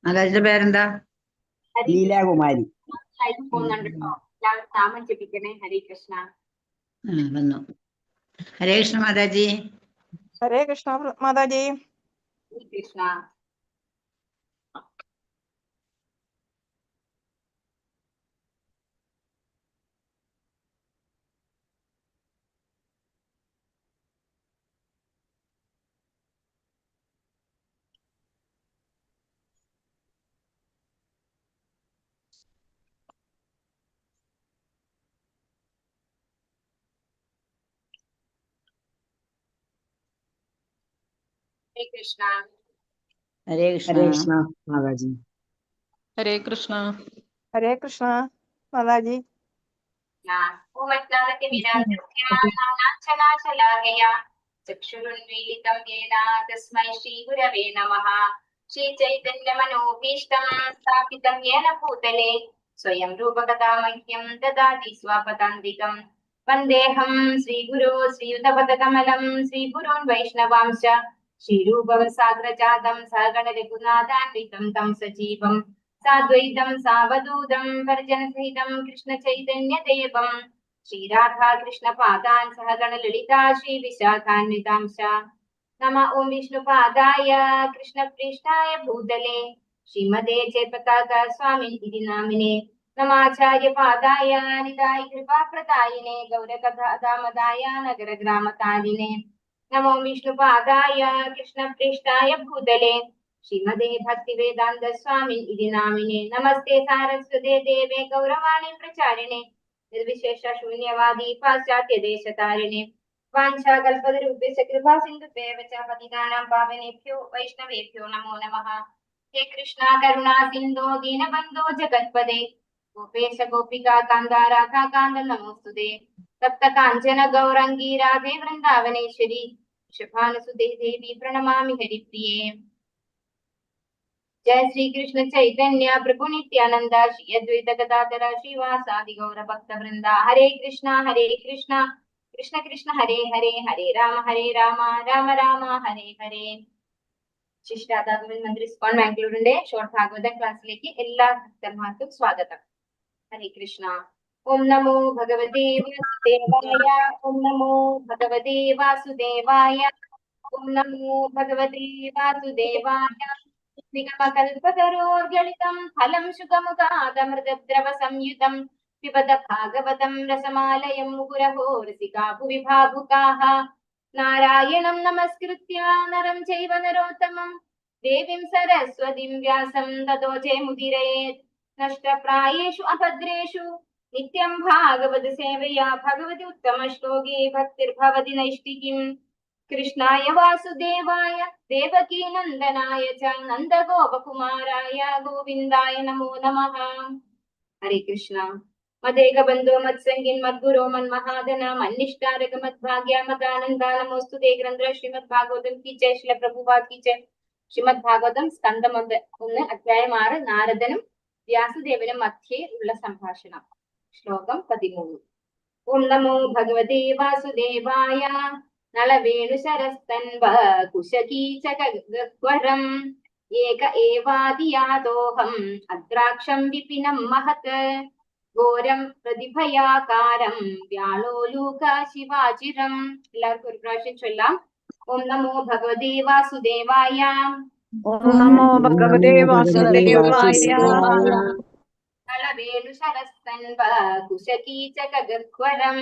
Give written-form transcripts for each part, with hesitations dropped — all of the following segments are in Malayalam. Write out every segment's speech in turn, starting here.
മാതാജിയുടെ പേരെന്താ? ലീലാകുമാരി. പോകുന്നുണ്ട് കേട്ടോ. എല്ലാവരും നാമം ജപിക്കണേ. ഹരേ കൃഷ്ണ. വന്നു. ഹരേ കൃഷ്ണ മാതാജി. ഹരേ കൃഷ്ണ മാതാജി. ഹരേ കൃഷ്ണ. ഹരേ കൃഷ്ണ. ഹരേ കൃഷ്ണ. ഹരേ കൃഷ്ണ മാതാജി. ഹരേ കൃഷ്ണ. ഹരേ കൃഷ്ണ മാതാജി. ചക്ഷുരുന്മീലിതം യേന തസ്മൈ ശ്രീഗുരവേ നമഃ. ശ്രീചൈതന്യമനോഭീഷ്ടം സ്ഥാപിതം യേന ഭൂതലേ സ്വയം രൂപകഥാ മഹ്യം ദദാതി സ്വപദാന്തികം. വന്ദേഹം ശ്രീഗുരോ ശ്രീയുതപദകമലം ശ്രീഗുരോൻ വൈഷ്ണവാംശ ശ്രീരൂപം സാഗ്രജാതം സഗണ രഘുനാഥാന്വിതം തം സജീവം സാദ്വൈതം സാവധൂതം പരിജനസഹിതം കൃഷ്ണ ചൈതന്യദേവം ശ്രീരാധാ കൃഷ്ണ പാദാൻ സഹഗണ ലളിതാ ശ്രീ വിശാഖാന്വിതാംശ. നമ ഓം വിഷ്ണുപാദായ കൃഷ്ണപ്രേഷ്ഠായ ഭൂതലേ ശ്രീമതേ ജയപതാക സ്വാമിനി നാമിനെ നമാചാര്യപാദായ നിതായ കൃപാപ്രദായിനെ ഗൗരകഥാമദായ നഗരഗ്രാമതാരിനെ. നമോ വിഷ്ണുപാദായ കൃഷ്ണപ്രേഷ്ഠായ ഭൂതലേ ശ്രീമതേ ഭക്തിവേദാന്ത സ്വാമിനി നാമിനെ. നമസ്തേ സാരസ്വതേ ദേവേ ഗൗരവാണി പ്രചാരിണേ നിർവിശേഷ ശൂന്യവാദി പാശ്ചാത്യ ദേശതാരിണേ. വാഞ്ചാകൽപതരൂപേഷ കൃപാ സിന്ധുഭ്യേവ ച പതിതാനാം പാവനേഭ്യോ വൈഷ്ണവേഭ്യോ നമോ നമഃ. ഹേ കൃഷ്ണ കരുണാ സിന്ധോ ദീനബന്ധോ ജഗത്പദേ ഗോപേശ ഗോപികാ കാന്ത രാധാ കാന്ത നമോസ്തുതേ. തപ്ത കാഞ്ചന ഗൗരംഗീ രാധേ വൃന്ദാവനേശ്വരി വൃഷഭാനുസുതേ ദേവി പ്രണമാമി ഹരിപ്രിയേ. जय श्री कृष्ण चैतन्य प्रभु नित्यानंद श्री अद्वैत गदाधर श्रीवासादि गौर भक्त वृंदा. हरे कृष्णा कृष्ण कृष्ण हरे हरे हरे राम राम राम हरे हरे. ശിഷ്ടാദാ ഗോവിന്ദ് മന്ദിർ ഇസ്കോൺ ബാംഗ്ലൂരിന്റെ ഷോർട്ട് ഭാഗവത ക്ലാസ്സിലേക്ക് എല്ലാ ഭക്തന്മാർക്കും സ്വാഗതം. ഹരേ കൃഷ്ണ. ഓം നമോ ഭഗവതേ വാസുദേവായ. ഓം നമോ ഭഗവതേ വാസുദേവായ. ഓം നമോ ഭഗവതേ വാസുദേവായ. നിഗമകൽപതരോർഗളിതം ഫലം ശുഖമുഖാദമൃതദ്രവ സംയുതം പിബത ഭാഗവതം രസമാലയം മുകുരഹോ രസികാ ഭുവി ഭാവുകാഃ. നാരായണം നമസ്കൃത്യ നരം ചൈവ നരോത്തമം ദേവീം സരസ്വതീം വ്യാസം തതോ ജയമുദീരയേത്. നഷ്ടപ്രായേഷു അഭദ്രേഷു നിത്യം ഭാഗവത സേവയാ ഭഗവതി ഉത്തമ ശ്ലോകേ ഭക്തിർഭവതി നൈഷ്ഠികീം. കൃഷ്ണായ വാസുദേവായ ദേവകീ നന്ദനായ ച നന്ദഗോപകുമാരായ ഗോവിന്ദായ നമോ നമഃ. ഹരേ കൃഷ്ണ. മദേക ബന്ധോ മത്സംഗിൻ മദ്ഗുരോ മന്മഹാദന മന്നിഷ്ടാരക മദ്ഭാഗ്യ മദാനന്ദ നമോസ്തുതേ. ഗ്രന്ഥ ശ്രീമദ് ഭാഗവതം കി ജയ. ശ്രീല പ്രഭുപാദ് കി ജയ. ശ്രീമദ് ഭാഗവതം സ്കന്ധം 1 അധ്യായം 6 നാരദനും വ്യാസദേവനും മധ്യേ ഉള്ള സംഭാഷണം. ശ്ലോകം 13. ഓം നമോ ഭഗവതേ വാസുദേവായ. നളവേണു ശരസ്തൻവ കുശകീചകഗ്വരം ഏക ഏവാദിയാദോഹം അദ്രാക്ഷം വിപിനം മഹത് ഘോരം പ്രതിഭയാകാരം വ്യാളോലൂക ശിവാചിരം. എല്ലാവർക്കും ഒരു പ്രാവശ്യം ചൊല്ലാം. ഓം നമോ ഭഗവതേ വാസുദേവായ. ഓം നമോ ഭഗവതേ വാസുദേവായ. നളവേണു ശരസ്തൻവ കുശകീചകഗ്വരം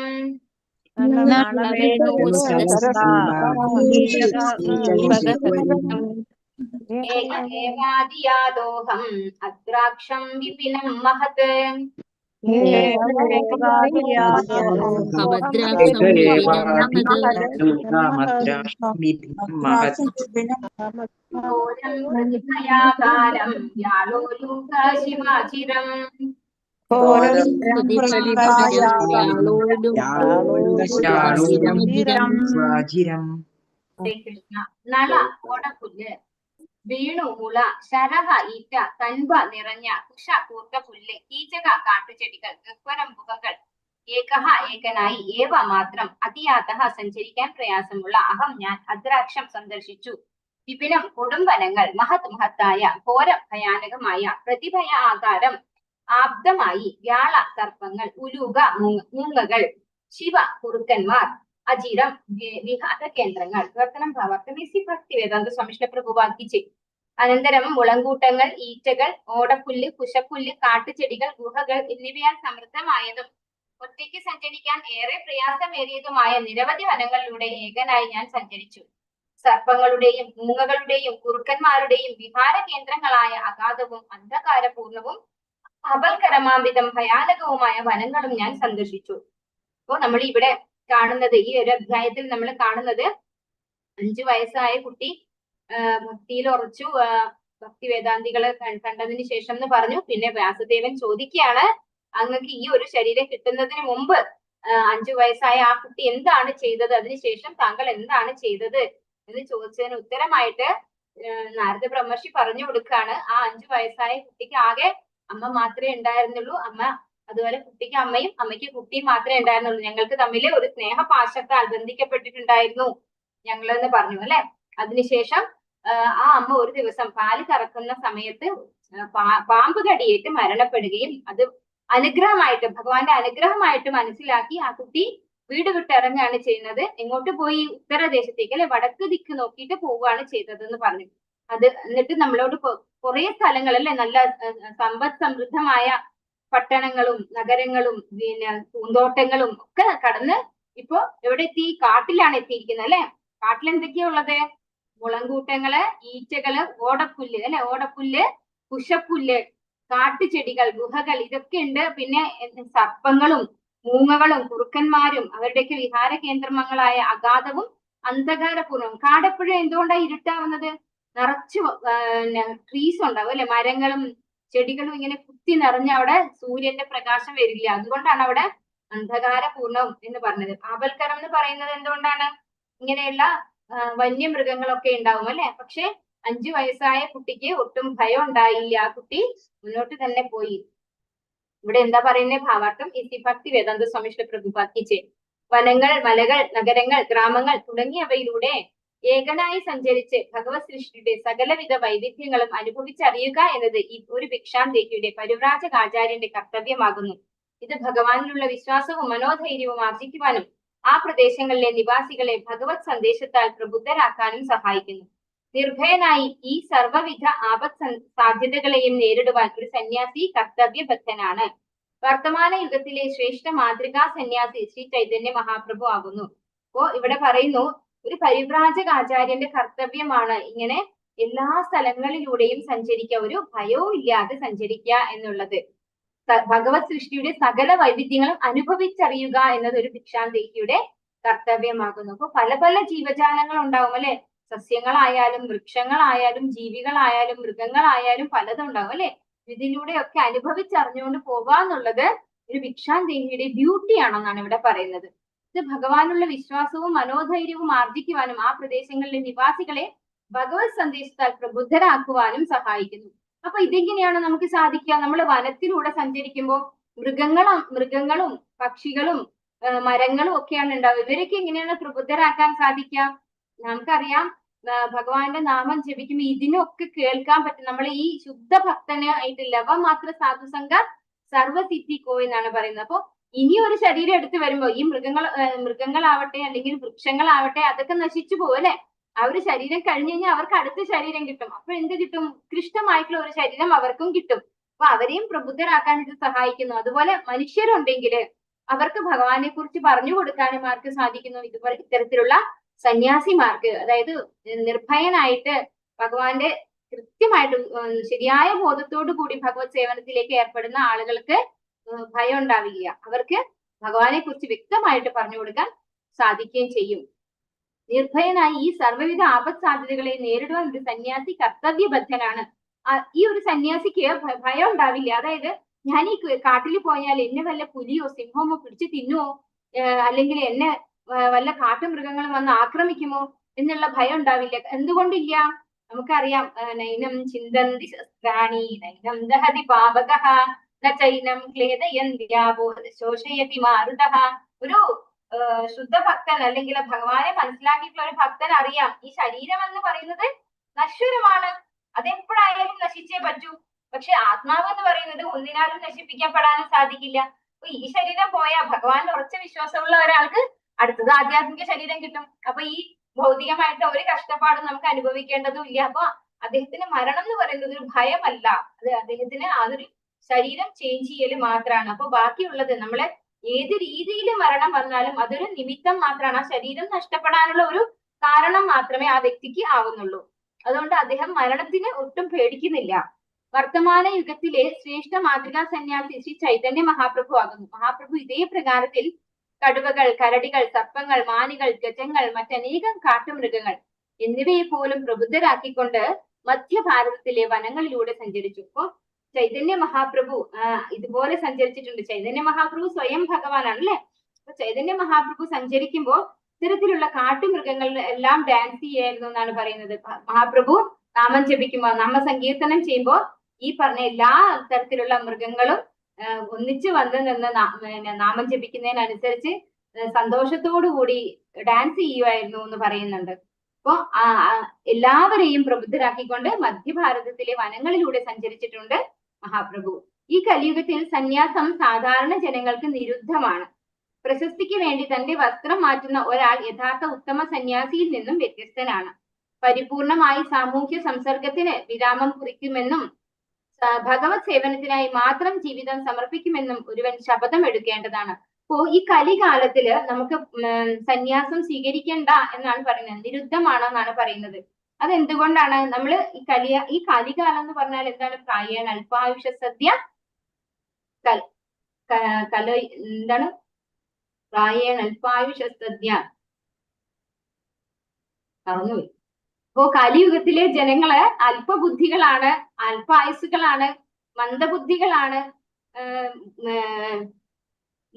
ഏകേവാദിയാദോഹം അദ്രാക്ഷം വിപിനം മഹത് ഘോരം പ്രതിഭയാകാരം വ്യാളോലൂക ശിവാചിരം. നള ഓടപ്പുല്ല്, വേണു മുള, ശരഹ ഈറ്റ, കൻപ നിറഞ്ഞ, കുശ കൂർത്ത പുല്ല്, കീചക കാട്ടുചെടികൾ, ഗഹ്വരം ഗുഹകൾ, ഏകഹ ഏകനായി, ഏവ മാത്രം, അതിയാതഹ സഞ്ചരിക്കാൻ പ്രയാസമുള്ള, അഹം ഞാൻ, അദ്രാക്ഷം സന്ദർശിച്ചു, വിപിനം കൊടുംവനങ്ങൾ, മഹത്തായ ഘോര ഭയാനകമായ പ്രതിഭയ ആകാരം ആബ്ദമായി വ്യാള സർപ്പങ്ങൾ, ഉലൂക മൂങ്ങകൾ, ശിവ കുറുക്കന്മാർ, അജിരം വിഹാര കേന്ദ്രങ്ങൾ. വിവർത്തനം ഭാവാർത്ഥം ഇസി ഭക്തി വേദാന്ത സ്വാമിഷ്ഠ പ്രഭുവാക്കിച്ച്. അനന്തരം മുളങ്കൂട്ടങ്ങൾ, ഈറ്റകൾ, ഓടപ്പുല്ല്, കുശപ്പുല്ല്, കാട്ടുചെടികൾ, ഗുഹകൾ എന്നിവയാൽ സമൃദ്ധമായതും ഒറ്റയ്ക്ക് സഞ്ചരിക്കാൻ ഏറെ പ്രയാസമേറിയതുമായ നിരവധി വനങ്ങളിലൂടെ ഏകനായി ഞാൻ സഞ്ചരിച്ചു. സർപ്പങ്ങളുടെയും മൂങ്ങകളുടെയും കുറുക്കന്മാരുടെയും വിഹാര കേന്ദ്രങ്ങളായ അഗാധവും അന്ധകാരപൂർണവും അപൽക്കരമാംവിധം ഭയാനകവുമായ വനങ്ങളും ഞാൻ സന്ദർശിച്ചു. അപ്പോ നമ്മൾ ഇവിടെ കാണുന്നത്, ഈ ഒരു അധ്യായത്തിൽ നമ്മൾ കാണുന്നത് 5 വയസ്സായ കുട്ടി ഭക്തിയിൽ ഉറച്ചു, ഭക്തി വേദാന്തികളെ കണ്ടതിന് ശേഷം എന്ന് പറഞ്ഞു. പിന്നെ വ്യാസദേവൻ ചോദിക്കുകയാണ്, അങ്ങക്ക് ഈ ഒരു ശരീരം കിട്ടുന്നതിന് മുമ്പ് 5 വയസ്സായ ആ കുട്ടി എന്താണ് ചെയ്തത്, അതിനുശേഷം താങ്കൾ എന്താണ് ചെയ്തത് എന്ന് ചോദിച്ചതിന് ഉത്തരമായിട്ട് നാരദ ബ്രഹ്മർഷി പറഞ്ഞു കൊടുക്കുകയാണ്, ആ 5 വയസ്സായ കുട്ടിക്ക് ആകെ അമ്മ മാത്രമേ ഉണ്ടായിരുന്നുള്ളൂ. അമ്മ അതുപോലെ കുട്ടിക്ക് അമ്മയും അമ്മയ്ക്ക് കുട്ടിയും മാത്രമേ ഉണ്ടായിരുന്നുള്ളൂ. ഞങ്ങൾക്ക് തമ്മിൽ ഒരു സ്നേഹപാശത്താൽ ബന്ധിക്കപ്പെട്ടിട്ടുണ്ടായിരുന്നു ഞങ്ങളെന്ന് പറഞ്ഞു അല്ലെ. അതിനുശേഷം ആ അമ്മ ഒരു ദിവസം പാല് കറക്കുന്ന സമയത്ത് പാമ്പ് കടിയേറ്റ് മരണപ്പെടുകയും അത് അനുഗ്രഹമായിട്ട്, ഭഗവാന്റെ അനുഗ്രഹമായിട്ട് മനസ്സിലാക്കി ആ കുട്ടി വീട് വിട്ടിറങ്ങുകയാണ് ചെയ്യുന്നത്. എങ്ങോട്ട് പോയി? ഉത്തരദേശത്തേക്ക് അല്ലെ, വടക്ക് ദിക്ക് നോക്കിയിട്ട് പോവുകയാണ് ചെയ്തത് എന്ന് പറഞ്ഞു. അത് എന്നിട്ട് നമ്മളോട് കുറെ സ്ഥലങ്ങൾ അല്ലെ, നല്ല സമ്പദ് സമൃദ്ധമായ പട്ടണങ്ങളും നഗരങ്ങളും പിന്നെ പൂന്തോട്ടങ്ങളും ഒക്കെ കടന്ന് ഇപ്പൊ എവിടെ എത്തി? കാട്ടിലാണ് എത്തിയിരിക്കുന്നത് അല്ലെ. കാട്ടിൽ എന്തൊക്കെയാ ഉള്ളത്? മുളങ്കൂട്ടങ്ങള്, ഈച്ചകള്, ഓടപ്പുല്ല് അല്ലെ, ഓടപ്പുല്ല്, കുശപ്പുല്ല്, കാട്ടുചെടികൾ, ഗുഹകൾ, ഇതൊക്കെ ഉണ്ട്. പിന്നെ സർപ്പങ്ങളും മൂങ്ങകളും കുറുക്കന്മാരും അവരുടെയൊക്കെ വിഹാര കേന്ദ്രങ്ങളായ അഗാധവും അന്ധകാരപൂർണവും. കാടെപ്പോഴും എന്തുകൊണ്ടാണ് ഇരുട്ടാവുന്നത്? നിറച്ചു ട്രീസ് ഉണ്ടാവും അല്ലെ, മരങ്ങളും ചെടികളും ഇങ്ങനെ കുത്തി നിറഞ്ഞ അവിടെ സൂര്യന്റെ പ്രകാശം വരില്ല. അതുകൊണ്ടാണ് അവിടെ അന്ധകാരപൂർണം എന്ന് പറഞ്ഞത്. ആപൽക്കരം എന്ന് പറയുന്നത് എന്തുകൊണ്ടാണ്? ഇങ്ങനെയുള്ള വന്യമൃഗങ്ങളൊക്കെ ഉണ്ടാവും അല്ലെ. പക്ഷെ 5 വയസ്സായ കുട്ടിക്ക് ഒട്ടും ഭയം ഉണ്ടായില്ല. ആ കുട്ടി മുന്നോട്ട് തന്നെ പോയി. ഇവിടെ എന്താ പറയുന്നത്? ഭാവാർത്ഥം ഇസി ഭക്തി വേദാന്ത സ്വാമിഷ്ഠ പ്രഭുപാക്കിച്ച്. വനങ്ങൾ, മലകൾ, നഗരങ്ങൾ, ഗ്രാമങ്ങൾ തുടങ്ങിയവയിലൂടെ ഏകനായി സഞ്ചരിച്ച് ഭഗവത് സൃഷ്ടിയുടെ സകലവിധ വൈവിധ്യങ്ങളും അനുഭവിച്ചറിയുക എന്നത് ഈ ഒരു ഭിക്ഷാന്തേഹിയുടെ പരിവ്രാജകാചാര്യന്റെ കർത്തവ്യമാകുന്നു. ഇത് ഭഗവാനിലുള്ള വിശ്വാസവും മനോധൈര്യവും ആർജിക്കുവാനും ആ പ്രദേശങ്ങളിലെ നിവാസികളെ ഭഗവത് സന്ദേശത്താൽ പ്രബുദ്ധരാക്കാനും സഹായിക്കുന്നു. നിർഭയനായി ഈ സർവ്വവിധ ആപത് സാധ്യതകളെയും നേരിടുവാൻ ഒരു സന്യാസി കർത്തവ്യബദ്ധനാണ്. വർത്തമാന യുഗത്തിലെ ശ്രേഷ്ഠ മാതൃകാ സന്യാസി ശ്രീ ചൈതന്യ മഹാപ്രഭു ആകുന്നു. അപ്പോ ഇവിടെ പറയുന്നു, ഒരു പരിവ്രാജകാചാര്യന്റെ കർത്തവ്യമാണ് ഇങ്ങനെ എല്ലാ സ്ഥലങ്ങളിലൂടെയും സഞ്ചരിക്കുക, ഒരു ഭയവും ഇല്ലാതെ സഞ്ചരിക്കുക എന്നുള്ളത്. ഭഗവത് സൃഷ്ടിയുടെ സകല വൈവിധ്യങ്ങളും അനുഭവിച്ചറിയുക എന്നത് ഒരു ഭിക്ഷാന്തേഹിയുടെ കർത്തവ്യമാകുന്നു. അപ്പൊ പല പല ജീവജാലങ്ങൾ ഉണ്ടാവും അല്ലെ, സസ്യങ്ങളായാലും വൃക്ഷങ്ങളായാലും ജീവികളായാലും മൃഗങ്ങളായാലും പലതും ഉണ്ടാവും അല്ലെ. ഇതിലൂടെയൊക്കെ അനുഭവിച്ചറിഞ്ഞുകൊണ്ട് പോകാന്നുള്ളത് ഒരു ഭിക്ഷാന്തേഹിയുടെ ഡ്യൂട്ടിയാണെന്നാണ് ഇവിടെ പറയുന്നത്. ഇത് ഭഗവാനുള്ള വിശ്വാസവും മനോധൈര്യവും ആർജിക്കുവാനും ആ പ്രദേശങ്ങളിലെ നിവാസികളെ ഭഗവത് സന്ദേശത്താൽ പ്രബുദ്ധരാക്കുവാനും സഹായിക്കുന്നു. അപ്പൊ ഇതെങ്ങനെയാണ് നമുക്ക് സാധിക്കുക? നമ്മൾ വനത്തിലൂടെ സഞ്ചരിക്കുമ്പോൾ മൃഗങ്ങളും പക്ഷികളും മരങ്ങളും ഒക്കെയാണ് ഉണ്ടാവുക. ഇവരൊക്കെ എങ്ങനെയാണ് പ്രബുദ്ധരാക്കാൻ സാധിക്കുക? നമുക്കറിയാം, ഭഗവാന്റെ നാമം ജപിക്കുമ്പോൾ ഇതിനൊക്കെ കേൾക്കാൻ പറ്റും. നമ്മൾ ഈ ശുദ്ധ ഭക്തന് ആയിട്ട് ലവമാത്ര സാധുസംഘ സർവസിദ്ധിക്കോ എന്നാണ് പറയുന്നത്. അപ്പൊ ഇനി ഒരു ശരീരം എടുത്തു വരുമ്പോ ഈ മൃഗങ്ങളാവട്ടെ അല്ലെങ്കിൽ വൃക്ഷങ്ങളാവട്ടെ അതൊക്കെ നശിച്ചു പോകും അല്ലെ. ആ ഒരു ശരീരം കഴിഞ്ഞു കഴിഞ്ഞാൽ അവർക്ക് അടുത്ത ശരീരം കിട്ടും. അപ്പൊ എന്ത് കിട്ടും? ഉത്കൃഷ്ടമായിട്ടുള്ള ഒരു ശരീരം അവർക്കും കിട്ടും. അപ്പൊ അവരെയും പ്രബുദ്ധരാക്കാൻ ഇത് സഹായിക്കുന്നു. അതുപോലെ മനുഷ്യരുണ്ടെങ്കിൽ അവർക്ക് ഭഗവാനെ കുറിച്ച് പറഞ്ഞു കൊടുക്കാനും ആർക്ക് സാധിക്കുന്നു? ഇതുപോലെ ഇത്തരത്തിലുള്ള സന്യാസിമാർക്ക്, അതായത് നിർഭയനായിട്ട് ഭഗവാന്റെ കൃത്യമായിട്ട് ശരിയായ ബോധത്തോടു കൂടി ഭഗവത് സേവനത്തിലേക്ക് ഏർപ്പെടുന്ന ആളുകൾക്ക് ഭയം ഉണ്ടാവുക, അവർക്ക് ഭഗവാനെ കുറിച്ച് വ്യക്തമായിട്ട് പറഞ്ഞു കൊടുക്കാൻ സാധിക്കുകയും ചെയ്യും. നിർഭയനായി ഈ സർവ്വവിധ ആപത് സാധ്യതകളെ നേരിടുവാൻ ഒരു സന്യാസി കർത്തവ്യബദ്ധനാണ്. ഈ ഒരു സന്യാസിക്ക് ഭയം ഉണ്ടാവില്ല. അതായത് ഞാൻ ഈ കാട്ടിൽ പോയാൽ എന്നെ വല്ല പുലിയോ സിംഹമോ പിടിച്ച് തിന്നുവോ, അല്ലെങ്കിൽ എന്നെ വല്ല കാട്ടുമൃഗങ്ങളും വന്ന് ആക്രമിക്കുമോ എന്നുള്ള ഭയം ഉണ്ടാവില്ല. എന്തുകൊണ്ടില്ല? നമുക്കറിയാം, നൈനം ചിന്തന്തി ശസ്ത്രാണി നൈനം ദഹതി പാവകഃ ചൈനം ക്ലേദയന്ത്യാവോ ശോഷയതി മാരുതഃ. ഒരു ശുദ്ധ ഭക്തൻ അല്ലെങ്കിൽ ഭഗവാനെ മനസ്സിലാക്കിയിട്ടുള്ള ഒരു ഭക്തൻ അറിയാം, ഈ ശരീരം എന്ന് പറയുന്നത് നശ്വരമാണ്, അതെപ്പോഴായാലും നശിച്ചേ പറ്റൂ. പക്ഷെ ആത്മാവ് എന്ന് പറയുന്നത് ഒന്നിനാലും നശിപ്പിക്കപ്പെടാനും സാധിക്കില്ല. അപ്പൊ ഈ ശരീരം പോയാൽ ഭഗവാൻ ഉറച്ച വിശ്വാസമുള്ള ഒരാൾക്ക് അടുത്തത് ആധ്യാത്മിക ശരീരം കിട്ടും. അപ്പൊ ഈ ഭൗതികമായിട്ട് ഒരു കഷ്ടപ്പാടും നമുക്ക് അനുഭവിക്കേണ്ടതും ഇല്ല. അപ്പൊ അദ്ദേഹത്തിന് മരണം എന്ന് പറയുന്നത് ഒരു ഭയമല്ല, അത് അദ്ദേഹത്തിന് അതൊരു ശരീരം ചേഞ്ച് ചെയ്യല് മാത്രമാണ്. അപ്പൊ ബാക്കിയുള്ളത് നമ്മളെ ഏത് രീതിയിൽ മരണം വന്നാലും അതൊരു നിമിത്തം മാത്രമാണ്. ആ ശരീരം നഷ്ടപ്പെടാനുള്ള ഒരു കാരണം മാത്രമേ ആ വ്യക്തിക്ക് ആവുന്നുള്ളൂ. അതുകൊണ്ട് അദ്ദേഹം മരണത്തിന് ഒട്ടും പേടിക്കുന്നില്ല. വർത്തമാന യുഗത്തിലെ ശ്രേഷ്ഠ മാതൃകാ സന്യാസി ശ്രീ ചൈതന്യ മഹാപ്രഭു ആകുന്നു. മഹാപ്രഭു ഇതേ പ്രകാരത്തിൽ കടുവകൾ, കരടികൾ, സർപ്പങ്ങൾ, മാനുകൾ, ഗജങ്ങൾ, മറ്റനേകം കാട്ടുമൃഗങ്ങൾ എന്നിവയെ പോലും പ്രബുദ്ധരാക്കിക്കൊണ്ട് മധ്യഭാരതത്തിലെ വനങ്ങളിലൂടെ സഞ്ചരിച്ചു. അപ്പോ ചൈതന്യ മഹാപ്രഭു ഇതുപോലെ സഞ്ചരിച്ചിട്ടുണ്ട്. ചൈതന്യ മഹാപ്രഭു സ്വയം ഭഗവാനാണ് അല്ലെ. അപ്പൊ ചൈതന്യ മഹാപ്രഭു സഞ്ചരിക്കുമ്പോൾ ഇത്തരത്തിലുള്ള കാട്ടുമൃഗങ്ങൾ എല്ലാം ഡാൻസ് ചെയ്യായിരുന്നു എന്നാണ് പറയുന്നത്. മഹാപ്രഭു നാമം ജപിക്കുമ്പോൾ, നാമസങ്കീർത്തനം ചെയ്യുമ്പോൾ ഈ പറഞ്ഞ എല്ലാ തരത്തിലുള്ള മൃഗങ്ങളും ഒന്നിച്ചു വന്ന് നിന്ന് നാമം ജപിക്കുന്നതിനനുസരിച്ച് സന്തോഷത്തോടു കൂടി ഡാൻസ് ചെയ്യുമായിരുന്നു എന്ന് പറയുന്നുണ്ട്. അപ്പോ എല്ലാവരെയും പ്രബുദ്ധരാക്കിക്കൊണ്ട് മധ്യഭാരതത്തിലെ വനങ്ങളിലൂടെ സഞ്ചരിച്ചിട്ടുണ്ട് മഹാപ്രഭു. ഈ കലിയുഗത്തിൽ സന്യാസം സാധാരണ ജനങ്ങൾക്ക് നിരുദ്ധമാണ്. പ്രശസ്തിക്ക് വേണ്ടി തന്റെ വസ്ത്രം മാറ്റുന്ന ഒരാൾ യഥാർത്ഥ ഉത്തമ സന്യാസിയിൽ നിന്നും വ്യത്യസ്തനാണ്. പരിപൂർണമായി സാമൂഹ്യ സംസർഗത്തിന് വിരാമം കുറിക്കുമെന്നും ഭഗവത് സേവനത്തിനായി മാത്രം ജീവിതം സമർപ്പിക്കുമെന്നും ഒരുവൻ ശപഥം എടുക്കേണ്ടതാണ്. അപ്പോ ഈ കലികാലത്തില് നമുക്ക് സന്യാസം സ്വീകരിക്കേണ്ട എന്നാണ് പറയുന്നത്, നിരുദ്ധമാണെന്നാണ് പറയുന്നത്. അതെന്തുകൊണ്ടാണ്? നമ്മള് ഈ കലികാലം എന്ന് പറഞ്ഞാൽ എന്താണ്? പ്രായേണ അല്പായുഷ സദ്യ എന്താണ്? പ്രായേണ അല്പായുഷ സദ്യ മറന്നുപോയി. അപ്പോ കലിയുഗത്തിലെ ജനങ്ങള് അല്പബുദ്ധികളാണ്, അല്പായുസുകളാണ്, മന്ദബുദ്ധികളാണ്,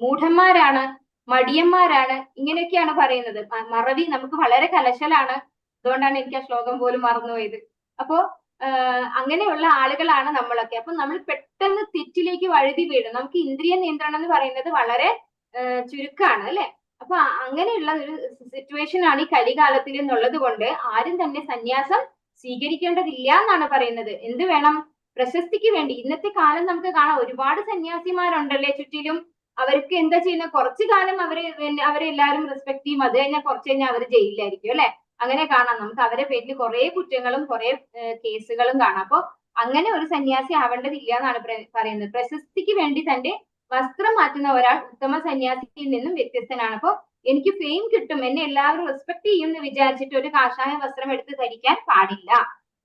മൂഢന്മാരാണ്, മടിയന്മാരാണ്, ഇങ്ങനെയൊക്കെയാണ് പറയുന്നത്. മറവി നമുക്ക് വളരെ കലശലാണ്. അതുകൊണ്ടാണ് എനിക്ക് ആ ശ്ലോകം പോലും മറന്നുപോയത്. അപ്പോ അങ്ങനെയുള്ള ആളുകളാണ് നമ്മളൊക്കെ. അപ്പൊ നമ്മൾ പെട്ടെന്ന് തെറ്റിലേക്ക് വഴുതി വീഴും. നമുക്ക് ഇന്ദ്രിയ നിയന്ത്രണം എന്ന് പറയുന്നത് വളരെ ചുരുക്കമാണ് അല്ലെ. അപ്പൊ അങ്ങനെയുള്ള ഒരു സിറ്റുവേഷൻ ആണ് ഈ കലികാലത്തിൽ എന്നുള്ളത് കൊണ്ട് ആരും തന്നെ സന്യാസം സ്വീകരിക്കേണ്ടതില്ല എന്നാണ് പറയുന്നത്. എന്ത് വേണം? പ്രശസ്തിക്ക് വേണ്ടി. ഇന്നത്തെ കാലം നമുക്ക് കാണാം, ഒരുപാട് സന്യാസിമാരുണ്ടല്ലേ ചുറ്റിലും. അവർക്ക് എന്താ ചെയ്യുന്നത്? കുറച്ചു കാലം അവരെ എല്ലാവരും റെസ്പെക്ട് ചെയ്യും, അത് കഴിഞ്ഞാൽ കുറച്ച് കഴിഞ്ഞാൽ അവർ ജയിലിലായിരിക്കും അല്ലെ. അങ്ങനെ കാണാം നമുക്ക്. അവരെ പേരിൽ കുറെ കുറ്റങ്ങളും കുറെ കേസുകളും കാണാം. അപ്പൊ അങ്ങനെ ഒരു സന്യാസി ആവേണ്ടതില്ല എന്നാണ് പറയുന്നത്. പ്രശസ്തിക്ക് വേണ്ടി തന്റെ വസ്ത്രം മാറ്റുന്ന ഒരാൾ ഉത്തമ സന്യാസിയിൽ നിന്നും വ്യത്യസ്തനാണ്. അപ്പൊ എനിക്ക് ഫെയിം കിട്ടും, എന്നെ എല്ലാവരും റെസ്പെക്ട് ചെയ്യും എന്ന് വിചാരിച്ചിട്ട് ഒരു കാഷായ വസ്ത്രം എടുത്ത് ധരിക്കാൻ പാടില്ല.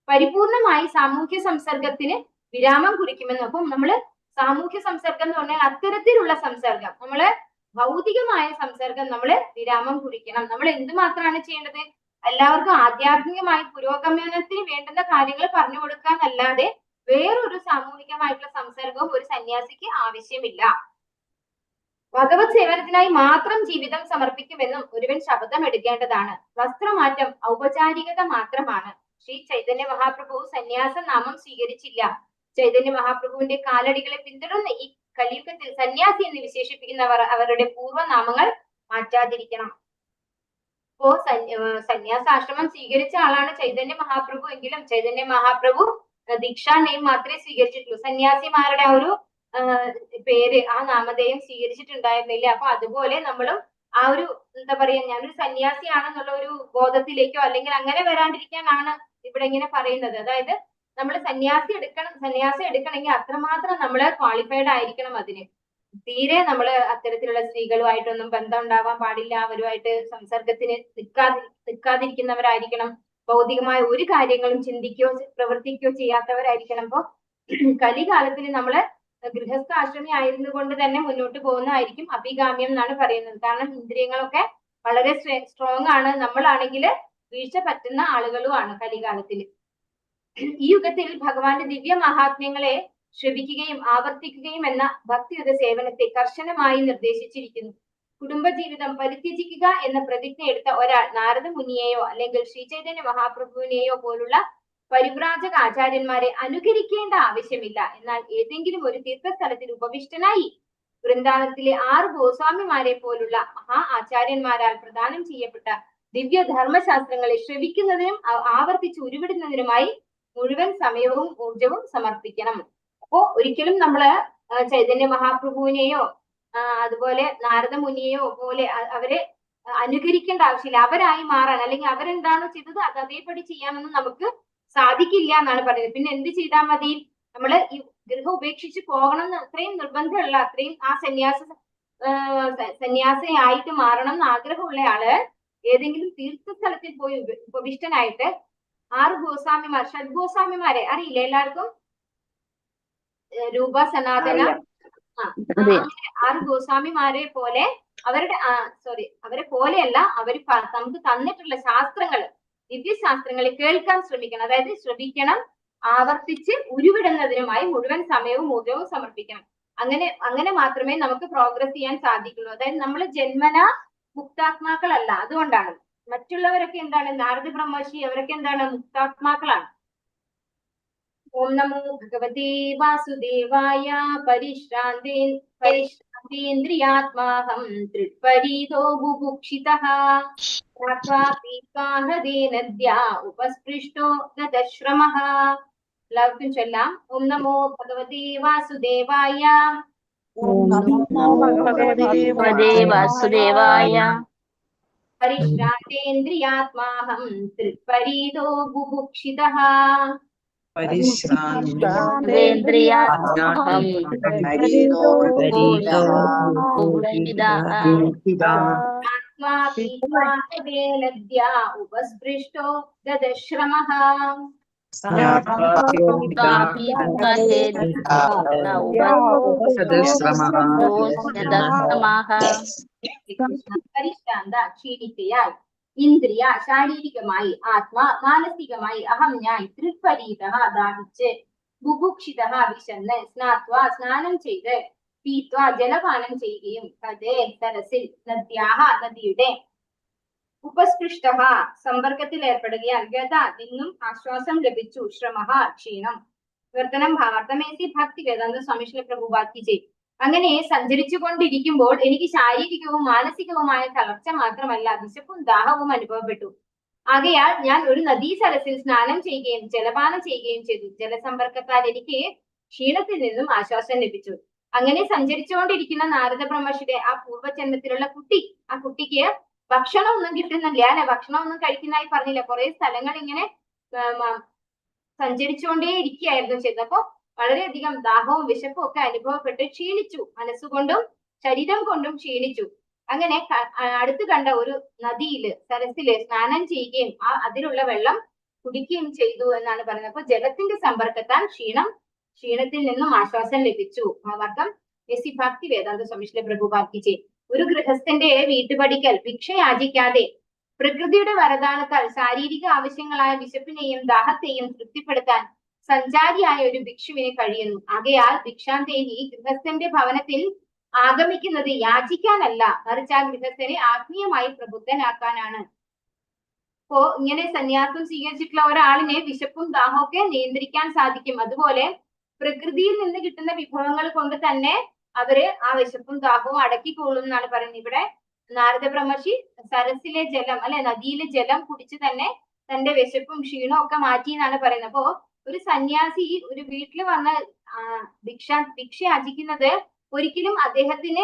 പരിപൂർണമായി സാമൂഹ്യ സംസർഗത്തിന് വിരാമം കുറിക്കുമെന്നും. അപ്പം നമ്മള് സാമൂഹ്യ സംസർഗം എന്ന് പറഞ്ഞാൽ അത്തരത്തിലുള്ള സംസർഗം, നമ്മള് ഭൗതികമായ സംസർഗം നമ്മള് വിരാമം കുറിക്കണം. നമ്മൾ എന്തുമാത്രമാണ് ചെയ്യേണ്ടത്? എല്ലാവർക്കും ആധ്യാത്മികമായി പുരോഗമനത്തിന് വേണ്ടുന്ന കാര്യങ്ങൾ പറഞ്ഞു കൊടുക്കാന്നല്ലാതെ വേറൊരു സാമൂഹികമായിട്ടുള്ള സംസർഗവും ഒരു സന്യാസിക്ക് ആവശ്യമില്ല. ഭഗവത് സേവനത്തിനായി മാത്രം ജീവിതം സമർപ്പിക്കുമെന്നും ഒരുവൻ ശപഥം എടുക്കേണ്ടതാണ്. വസ്ത്രമാറ്റം ഔപചാരികത മാത്രമാണ്. ശ്രീ ചൈതന്യ മഹാപ്രഭു സന്യാസ നാമം സ്വീകരിച്ചില്ല. ചൈതന്യ മഹാപ്രഭുവിന്റെ കാലടികളെ പിന്തുടർന്ന് ഈ കലിയുഗത്തിൽ സന്യാസി എന്ന് വിശേഷിപ്പിക്കുന്നവർ അവരുടെ പൂർവ്വനാമങ്ങൾ മാറ്റാതിരിക്കണം. അപ്പോ സന്യാസാശ്രമം സ്വീകരിച്ച ആളാണ് ചൈതന്യ മഹാപ്രഭു എങ്കിലും ചൈതന്യ മഹാപ്രഭു ദീക്ഷാ നെയിം മാത്രമേ സ്വീകരിച്ചിട്ടുള്ളൂ. സന്യാസിമാരുടെ ആ ഒരു പേര്, ആ നാമധേയം സ്വീകരിച്ചിട്ടുണ്ടായിരുന്നില്ല. അപ്പൊ അതുപോലെ നമ്മളും ആ ഒരു എന്താ പറയാ, ഞാനൊരു സന്യാസിയാണെന്നുള്ള ഒരു ബോധത്തിലേക്കോ അല്ലെങ്കിൽ അങ്ങനെ വരാണ്ടിരിക്കാനാണ് ഇവിടെ ഇങ്ങനെ പറയുന്നത്. അതായത് നമ്മൾ സന്യാസം എടുക്കണമെങ്കിൽ അത്രമാത്രം നമ്മൾ ക്വാളിഫൈഡ് ആയിരിക്കണം. അതിന് തീരെ നമ്മൾ അത്തരത്തിലുള്ള സ്ത്രീകളുമായിട്ടൊന്നും ബന്ധം ഉണ്ടാവാൻ പാടില്ല, അവരുമായിട്ട് സംസർഗത്തിന് നിൽക്കാതിരിക്കുന്നവരായിരിക്കണം, ഭൗതികമായ ഒരു കാര്യങ്ങളും ചിന്തിക്കോ പ്രവർത്തിക്കോ ചെയ്യാത്തവരായിരിക്കണം. അപ്പൊ കലികാലത്തിൽ നമ്മള് ഗൃഹസ്ഥ ആശ്രമി ആയിരുന്നു കൊണ്ട് തന്നെ മുന്നോട്ട് പോകുന്നതായിരിക്കും അഭികാമ്യം എന്നാണ് പറയുന്നത്. കാരണം ഇന്ദ്രിയങ്ങളൊക്കെ വളരെ സ്ട്രോങ് ആണ്, നമ്മളാണെങ്കിൽ വീഴ്ച പറ്റുന്ന ആളുകളുമാണ് കലികാലത്തിൽ. ഈ യുഗത്തിൽ ഭഗവാന്റെ ദിവ്യ മഹാത്മ്യങ്ങളെ ശ്രവിക്കുകയും ആവർത്തിക്കുകയും എന്ന ഭക്തിയുത സേവനത്തെ കർശനമായി നിർദ്ദേശിച്ചിരിക്കുന്നു. കുടുംബജീവിതം പരിത്യജിക്കുക എന്ന പ്രതിജ്ഞ എടുത്ത ഒരാൾ നാരദ മുനിയെയോ അല്ലെങ്കിൽ ശ്രീചൈതന്യ മഹാപ്രഭുവിനെയോ പോലുള്ള പരിവ്രാജക ആചാര്യന്മാരെ അനുകരിക്കേണ്ട ആവശ്യമില്ല. എന്നാൽ ഏതെങ്കിലും ഒരു തീർത്ഥസ്ഥലത്തിൽ ഉപവിഷ്ടനായി വൃന്ദാവനത്തിലെ 6 ഗോസ്വാമിമാരെ പോലുള്ള മഹാ ആചാര്യന്മാരാൽ പ്രദാനം ചെയ്യപ്പെട്ട ദിവ്യ ധർമ്മശാസ്ത്രങ്ങളെ ശ്രവിക്കുന്നതിനും ആവർത്തിച്ച് ഉരുവിടുന്നതിനുമായി മുഴുവൻ സമയവും ഊർജവും സമർപ്പിക്കണം. അപ്പോ ഒരിക്കലും നമ്മള് ചൈതന്യ മഹാപ്രഭുവിനെയോ അതുപോലെ നാരദ മുനിയെയോ പോലെ അവരെ അനുകരിക്കേണ്ട ആവശ്യമില്ല. അവരായി മാറാൻ, അല്ലെങ്കിൽ അവരെന്താണോ ചെയ്തത് അത് അതേപടി ചെയ്യാനൊന്നും നമുക്ക് സാധിക്കില്ല എന്നാണ് പറയുന്നത്. പിന്നെ എന്ത് ചെയ്താൽ മതി? നമ്മള് ഈ ഗൃഹം ഉപേക്ഷിച്ച് പോകണം എന്ന് അത്രയും നിർബന്ധമുള്ള, അത്രയും ആ സന്യാസിയായിട്ട് മാറണം എന്ന് ആഗ്രഹമുള്ള ആള് ഏതെങ്കിലും തീർത്ഥസ്ഥലത്തിൽ പോയി ഉപവിഷ്ടനായിട്ട് 6 ഗോസ്വാമിമാർ, ഷഡ്ഗോസ്വാമിമാരെ അറിയില്ല എല്ലാവർക്കും? രൂപ, സനാതന, അങ്ങനെ 6 ഗോസ്വാമിമാരെ പോലെ അവരെ പോലെയല്ല, അവർ നമുക്ക് തന്നിട്ടുള്ള ശാസ്ത്രങ്ങള്, ദിവ്യശാസ്ത്രങ്ങളെ കേൾക്കാൻ ശ്രമിക്കണം. അതായത് ശ്രമിക്കണം, ആവർത്തിച്ച് ഉരുവിടുന്നതിനുമായി മുഴുവൻ സമയവും ഊർജവും സമർപ്പിക്കണം. അങ്ങനെ മാത്രമേ നമുക്ക് പ്രോഗ്രസ് ചെയ്യാൻ സാധിക്കുള്ളൂ. അതായത് നമ്മൾ ജന്മന മുക്താത്മാക്കളല്ല. അതുകൊണ്ടാണ് മറ്റുള്ളവരൊക്കെ എന്താണ്, നാരദ ബ്രഹ്മർഷി അവരൊക്കെ എന്താണ്, മുക്താത്മാക്കളാണ്. ഓം നമോ ഭഗവതേ വാസുദേവായ പരിശ്രാന്തേന്ദ്രിയാത്മാഹം തൃപ്പരീതോ ബുഭുക്ഷിതഃ നദ്യാ ഉപസ്പൃഷ്ടോ ഗതശ്രമഃ. എല്ലാവർക്കും ചൊല്ലാം. ഓം നമോ ഭഗവതേ വാസുദേവായ പരിശ്രാന്തേന്ദ്രിയാത്മാഹം തൃപ്പരീതോ ബുഭുക്ഷിതഃ നദ്യാ ഉപസ്പൃഷ്ടോ ഗതശ്രമഃ. പരിശ്രാന്ത ക്ഷീണിക്കയാൽ, ഇന്ദ്രിയ ശാരീരികമായി, ആത്മാ മാനസികമായി, അഹം ഞാൻ, തൃപ്പരീത ദാഹിച്ച്, ബുഭുക്ഷിത വിശന്ന്, സ്നാത്വ സ്നാനം ചെയ്ത്, പീത്വ ജലപാനം ചെയ്യുകയും, തദേ സരസിൽ, നദ്യാഹ നദിയുടെ, ഉപസ്പൃഷ്ട സമ്പർക്കത്തിൽ ഏർപ്പെടുകയാൽ, ഗത നിന്നും ആശ്വാസം ലഭിച്ചു, ശ്രമഃ ക്ഷീണം. വർത്തനം ഭാവാർത്ഥമേസി ഭക്തി വേദാന്ത സ്വാമി ശ്രീ പ്രഭുപാദ് കി ജയ്. അങ്ങനെ സഞ്ചരിച്ചു കൊണ്ടിരിക്കുമ്പോൾ എനിക്ക് ശാരീരികവും മാനസികവുമായ തളർച്ച മാത്രമല്ല, വിശപ്പും ദാഹവും അനുഭവപ്പെട്ടു. ആകയാൽ ഞാൻ ഒരു നദീസരസിൽ സ്നാനം ചെയ്യുകയും ജലപാനം ചെയ്യുകയും ചെയ്തു. ജലസമ്പർക്കത്താൽ എനിക്ക് ക്ഷീണത്തിൽ നിന്നും ആശ്വാസം ലഭിച്ചു. അങ്ങനെ സഞ്ചരിച്ചുകൊണ്ടിരിക്കുന്ന നാരദ ബ്രഹ്മർഷിയുടെ ആ പൂർവ്വജന്മത്തിലുള്ള ആ കുട്ടിക്ക് ഭക്ഷണം ഒന്നും കിട്ടുന്നില്ല അല്ലെ, ഭക്ഷണം ഒന്നും കഴിക്കുന്നതായി പറഞ്ഞില്ല. കുറെ സ്ഥലങ്ങൾ ഇങ്ങനെ സഞ്ചരിച്ചുകൊണ്ടേ ഇരിക്കുകയായിരുന്നു ചെയ്തത്. അപ്പൊ വളരെയധികം ദാഹവും വിശപ്പും ഒക്കെ അനുഭവപ്പെട്ട് ക്ഷീണിച്ചു, മനസ്സുകൊണ്ടും ശരീരം കൊണ്ടും ക്ഷീണിച്ചു. അങ്ങനെ അടുത്ത് കണ്ട ഒരു നദിയില്, സരസില് സ്നാനം ചെയ്യുകയും അതിലുള്ള വെള്ളം കുടിക്കുകയും ചെയ്തു എന്നാണ് പറയുന്നത്. അപ്പൊ ജലത്തിന്റെ സമ്പർക്കത്താൽ ക്ഷീണത്തിൽ നിന്നും ആശ്വാസം ലഭിച്ചു. ഭാവാർത്ഥം എസി ഭക്തി വേദാന്ത സ്വാമി ശ്രീ പ്രഭുപാദ് കി ജയ്. ഒരു ഗൃഹസ്ഥന്റെ വീട്ടുപടിക്കൽ ഭിക്ഷ യാചിക്കാതെ പ്രകൃതിയുടെ വരദാനത്താൽ ശാരീരിക ആവശ്യങ്ങളായ വിശപ്പിനെയും ദാഹത്തെയും തൃപ്തിപ്പെടുത്താൻ സഞ്ചാരിയായ ഒരു ഭിക്ഷുവിന് കഴിയുന്നു. ആകയാൽ ഭിക്ഷാന്തേഹി ഗൃഹസ്ഥന്റെ ഭവനത്തിൽ ആഗമിക്കുന്നത് യാചിക്കാനല്ല, മറിച്ച് ആ ഗൃഹസ്ഥനെ ആത്മീയമായി പ്രബുദ്ധനാക്കാനാണ്. അപ്പോ ഇങ്ങനെ സന്യാസം സ്വീകരിച്ചിട്ടുള്ള ഒരാളിനെ വിശപ്പും ദാഹവും ഒക്കെ നിയന്ത്രിക്കാൻ സാധിക്കും. അതുപോലെ പ്രകൃതിയിൽ നിന്ന് കിട്ടുന്ന വിഭവങ്ങൾ കൊണ്ട് തന്നെ അവര് ആ വിശപ്പും ദാഹവും അടക്കിക്കൊള്ളും എന്നാണ് പറയുന്നത്. ഇവിടെ നാരദ ബ്രഹ്മർഷി സരസിലെ ജലം അല്ലെ, നദിയിലെ ജലം കുടിച്ച് തന്നെ തന്റെ വിശപ്പും ക്ഷീണവും ഒക്കെ മാറ്റി എന്നാണ് പറയുന്നത്. അപ്പോ ഒരു സന്യാസി ഒരു വീട്ടിൽ വന്ന് ഭിക്ഷ യാചിക്കുന്നത് ഒരിക്കലും അദ്ദേഹത്തിന്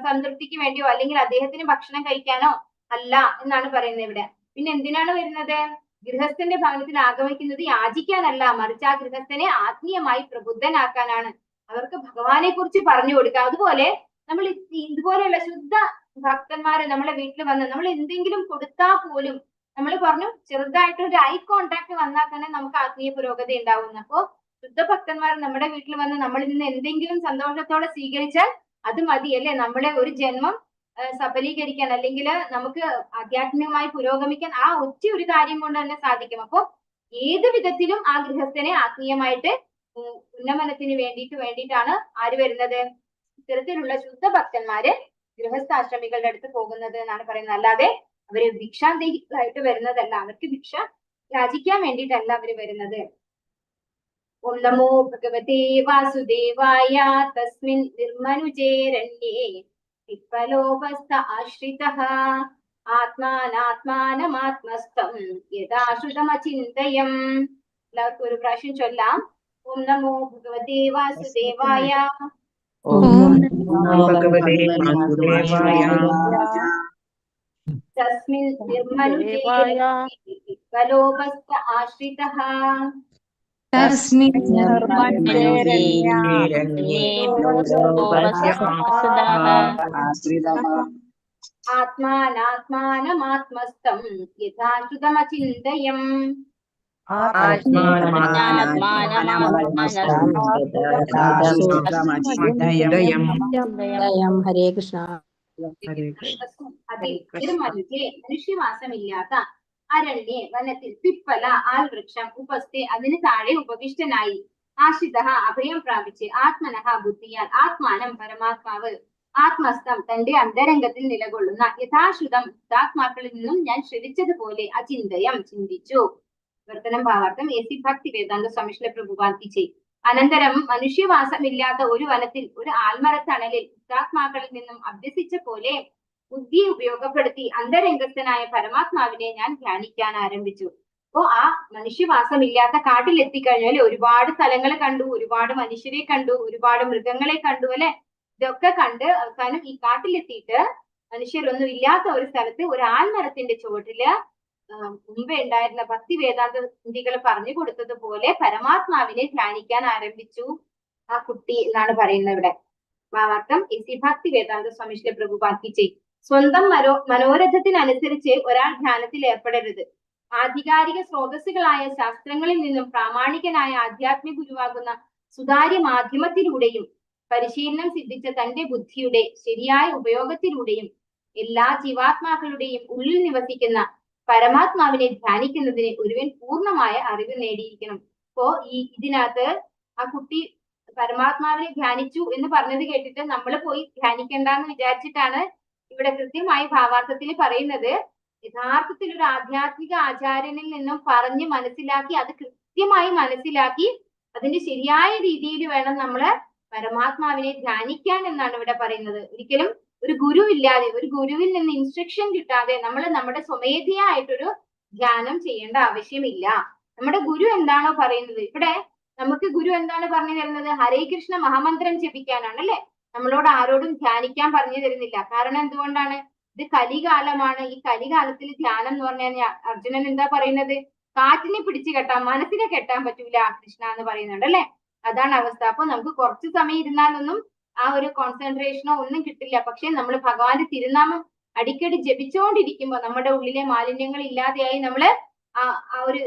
സംതൃപ്തിക്ക് വേണ്ടിയോ അല്ലെങ്കിൽ അദ്ദേഹത്തിന് ഭക്ഷണം കഴിക്കാനോ അല്ല എന്നാണ് പറയുന്നത് ഇവിടെ. പിന്നെ എന്തിനാണ് വരുന്നത്? ഗൃഹസ്ഥന്റെ ഭവനത്തിൽ ആഗമിക്കുന്നത് യാചിക്കാനല്ല, മറിച്ച് ആ ഗൃഹസ്ഥനെ ആത്മീയമായി പ്രബുദ്ധനാക്കാനാണ്. അവർക്ക് ഭഗവാനെ കുറിച്ച് പറഞ്ഞു കൊടുക്കുക. അതുപോലെ നമ്മൾ ഇതുപോലെയുള്ള ശുദ്ധ ഭക്തന്മാരെ നമ്മളെ വീട്ടിൽ വന്ന് നമ്മൾ എന്തെങ്കിലും കൊടുത്താൽ പോലും നമ്മൾ പറഞ്ഞു ചെറുതായിട്ടൊരു ഐ കോണ്ടാക്ട് വന്നാൽ തന്നെ നമുക്ക് ആത്മീയ പുരോഗതി ഉണ്ടാവുന്നു. അപ്പോ ശുദ്ധഭക്തന്മാർ നമ്മുടെ വീട്ടിൽ വന്ന് നമ്മളിൽ നിന്ന് എന്തെങ്കിലും സന്തോഷത്തോടെ സ്വീകരിച്ചാൽ അത് മതി അല്ലെ, നമ്മളെ ഒരു ജന്മം സഫലീകരിക്കാൻ അല്ലെങ്കിൽ നമുക്ക് ആധ്യാത്മികമായി പുരോഗമിക്കാൻ ആ ഒറ്റ ഒരു കാര്യം കൊണ്ട് തന്നെ സാധിക്കും. അപ്പൊ ഏത് വിധത്തിലും ആ ഗൃഹസ്ഥനെ ആത്മീയമായിട്ട് ഉന്നമനത്തിന് വേണ്ടിയിട്ടാണ് ആര് വരുന്നത്? ഇത്തരത്തിലുള്ള ശുദ്ധഭക്തന്മാര് ഗൃഹസ്ഥാശ്രമികളുടെ അടുത്ത് പോകുന്നത് എന്നാണ് പറയുന്നത്. അല്ലാതെ അവര് ഭിക്ഷാന്തേഹികളായിട്ട് വരുന്നതല്ല, അവർക്ക് ഭിക്ഷ യാചിക്കാൻ വേണ്ടിയിട്ടല്ല അവര് വരുന്നത്. ഓം നമോ ഭഗവതേ വാസുദേവായ തസ്മിൻ നിർമ്മനുചേരണ്യേ വിഫലോപസ്ഥ ആശ്രിതഃ ആത്മാനാത്മാനമാത്മസ്ഥം യഥാശ്രുതമചിന്തയം. എല്ലാവർക്കും ഒരു പ്രാവശ്യം ചൊല്ലാം. ഓം നമോ ഭഗവതേ വാസുദേവായ. ഓം നമോ ഭഗവതേ വാസുദേവായ. തസ്മിൻ നിർമ്മനുജേ ദേവായ. വികലോപസ്ഥ ആശ്രിതഃ. തസ്മിൻ ആത്മാനാത്മാനമാത്മസ്ഥം യഥാശ്രുതമചിന്തയം. ഹരേ കൃഷ്ണ. അതിൽ നിർമ്മനുജേ മനുഷ്യവാസമില്ലാത്ത അരണ്യെ വനത്തിൽ പിപ്പല ആൽവൃക്ഷം ഉപസ്ഥെ അതിന് താഴെ ഉപവിഷ്ടനായി ആശ്രിത അഭയം പ്രാപിച്ച് ആത്മനഃ ബുദ്ധിയാൽ ആത്മാനം പരമാത്മാവ് ആത്മസ്ഥം തന്റെ അന്തരംഗത്തിൽ നിലകൊള്ളുന്ന യഥാശ്രുതം മുക്താത്മാക്കളിൽ നിന്നും ഞാൻ ശ്രവിച്ചതുപോലെ അചിന്തയം ചിന്തിച്ചു. വർത്തനം ഭാവാർത്ഥം എ.സി. ഭക്തി വേദാന്ത സ്വാമി ശ്രീല പ്രഭുപാദ് കി. അനന്തരം മനുഷ്യവാസമില്ലാത്ത ഒരു വനത്തിൽ ഒരു ആൽമരത്തണലിൽ മുക്താത്മാക്കളിൽ നിന്നും അഭ്യസിച്ച പോലെ ബുദ്ധി ഉപയോഗപ്പെടുത്തി അന്തരംഗസ്ഥനായ പരമാത്മാവിനെ ഞാൻ ധ്യാനിക്കാൻ ആരംഭിച്ചു. അപ്പോ ആ മനുഷ്യവാസമില്ലാത്ത കാട്ടിൽ എത്തിക്കഴിഞ്ഞാൽ ഒരുപാട് സ്ഥലങ്ങൾ കണ്ടു, ഒരുപാട് മനുഷ്യരെ കണ്ടു, ഒരുപാട് മൃഗങ്ങളെ കണ്ടു, അല്ലെ? ഇതൊക്കെ കണ്ട് അവസാനം ഈ കാട്ടിലെത്തിയിട്ട് മനുഷ്യരൊന്നും ഇല്ലാത്ത ഒരു സ്ഥലത്ത് ഒരു ആൽമരത്തിന്റെ ചുവട്ടില് മുമ്പേ ഉണ്ടായിരുന്ന ഭക്തി വേദാന്തികൾ പറഞ്ഞു കൊടുത്തതുപോലെ പരമാത്മാവിനെ ധ്യാനിക്കാൻ ആരംഭിച്ചു ആ കുട്ടി എന്നാണ് പറയുന്നത് ഇവിടെ. ഭാവാർത്ഥം എ.സി. ഭക്തി വേദാന്ത സ്വാമി ശ്രീല പ്രഭുപാദ് കി. സ്വന്തം മനോരഥത്തിനനുസരിച്ച് ഒരാൾ ധ്യാനത്തിൽ ഏർപ്പെടരുത്. ആധികാരിക സ്രോതസ്സുകളായ ശാസ്ത്രങ്ങളിൽ നിന്നും പ്രാമാണികനായ ആധ്യാത്മിക ഗുരുവാകുന്ന സുതാര്യ മാധ്യമത്തിലൂടെയും പരിശീലനം സിദ്ധിച്ച തന്റെ ബുദ്ധിയുടെ ശരിയായ ഉപയോഗത്തിലൂടെയും എല്ലാ ജീവാത്മാക്കളുടെയും ഉള്ളിൽ നിവസിക്കുന്ന പരമാത്മാവിനെ ധ്യാനിക്കുന്നതിന് ഒരുവൻ പൂർണ്ണമായ അറിവ് നേടിയിരിക്കണം. അപ്പോ ഇതിനകത്ത് ആ കുട്ടി പരമാത്മാവിനെ ധ്യാനിച്ചു എന്ന് പറഞ്ഞത് കേട്ടിട്ട് നമ്മൾ പോയി ധ്യാനിക്കണ്ടെന്ന് വിചാരിച്ചിട്ടാണ് ഇവിടെ കൃത്യമായി ഭാവാർത്ഥത്തിൽ പറയുന്നത്. യഥാർത്ഥത്തിൽ ഒരു ആധ്യാത്മിക ആചാര്യനിൽ നിന്നും പറഞ്ഞ് മനസ്സിലാക്കി അത് കൃത്യമായി മനസ്സിലാക്കി അതിന്റെ ശരിയായ രീതിയിൽ വേണം നമ്മള് പരമാത്മാവിനെ ധ്യാനിക്കാൻ എന്നാണ് ഇവിടെ പറയുന്നത്. ഒരിക്കലും ഒരു ഗുരുവില്ലാതെ, ഒരു ഗുരുവിൽ നിന്ന് ഇൻസ്ട്രക്ഷൻ കിട്ടാതെ നമ്മൾ നമ്മുടെ സ്വമേധയായിട്ടൊരു ധ്യാനം ചെയ്യേണ്ട ആവശ്യമില്ല. നമ്മുടെ ഗുരു എന്താണോ പറയുന്നത്, ഇവിടെ നമുക്ക് ഗുരു എന്താണ് പറഞ്ഞു തരുന്നത്? ഹരേ കൃഷ്ണ മഹാമന്ത്രം ജപിക്കാനാണ്, അല്ലെ? നമ്മളോട് ആരോടും ധ്യാനിക്കാൻ പറഞ്ഞു തരുന്നില്ല. കാരണം എന്തുകൊണ്ടാണ്? ഇത് കലികാലമാണ്. ഈ കലികാലത്തിൽ ധ്യാനം എന്ന് പറഞ്ഞു കഴിഞ്ഞാൽ അർജുനൻ എന്താ പറയുന്നത്? കാറ്റിനെ പിടിച്ചു കെട്ടാം, മനസ്സിനെ കെട്ടാൻ പറ്റൂല കൃഷ്ണ എന്ന് പറയുന്നുണ്ട്, അല്ലെ? അതാണ് അവസ്ഥ. അപ്പൊ നമുക്ക് കുറച്ചു സമയം ഇരുന്നാലൊന്നും ആ ഒരു കോൺസെൻട്രേഷനോ ഒന്നും കിട്ടില്ല. പക്ഷെ നമ്മൾ ഭഗവാന്റെ തിരുനാമം അടിക്കടി ജപിച്ചുകൊണ്ടിരിക്കുമ്പോൾ നമ്മുടെ ഉള്ളിലെ മാലിന്യങ്ങൾ ഇല്ലാതെയായി നമ്മള് ആ ഒരു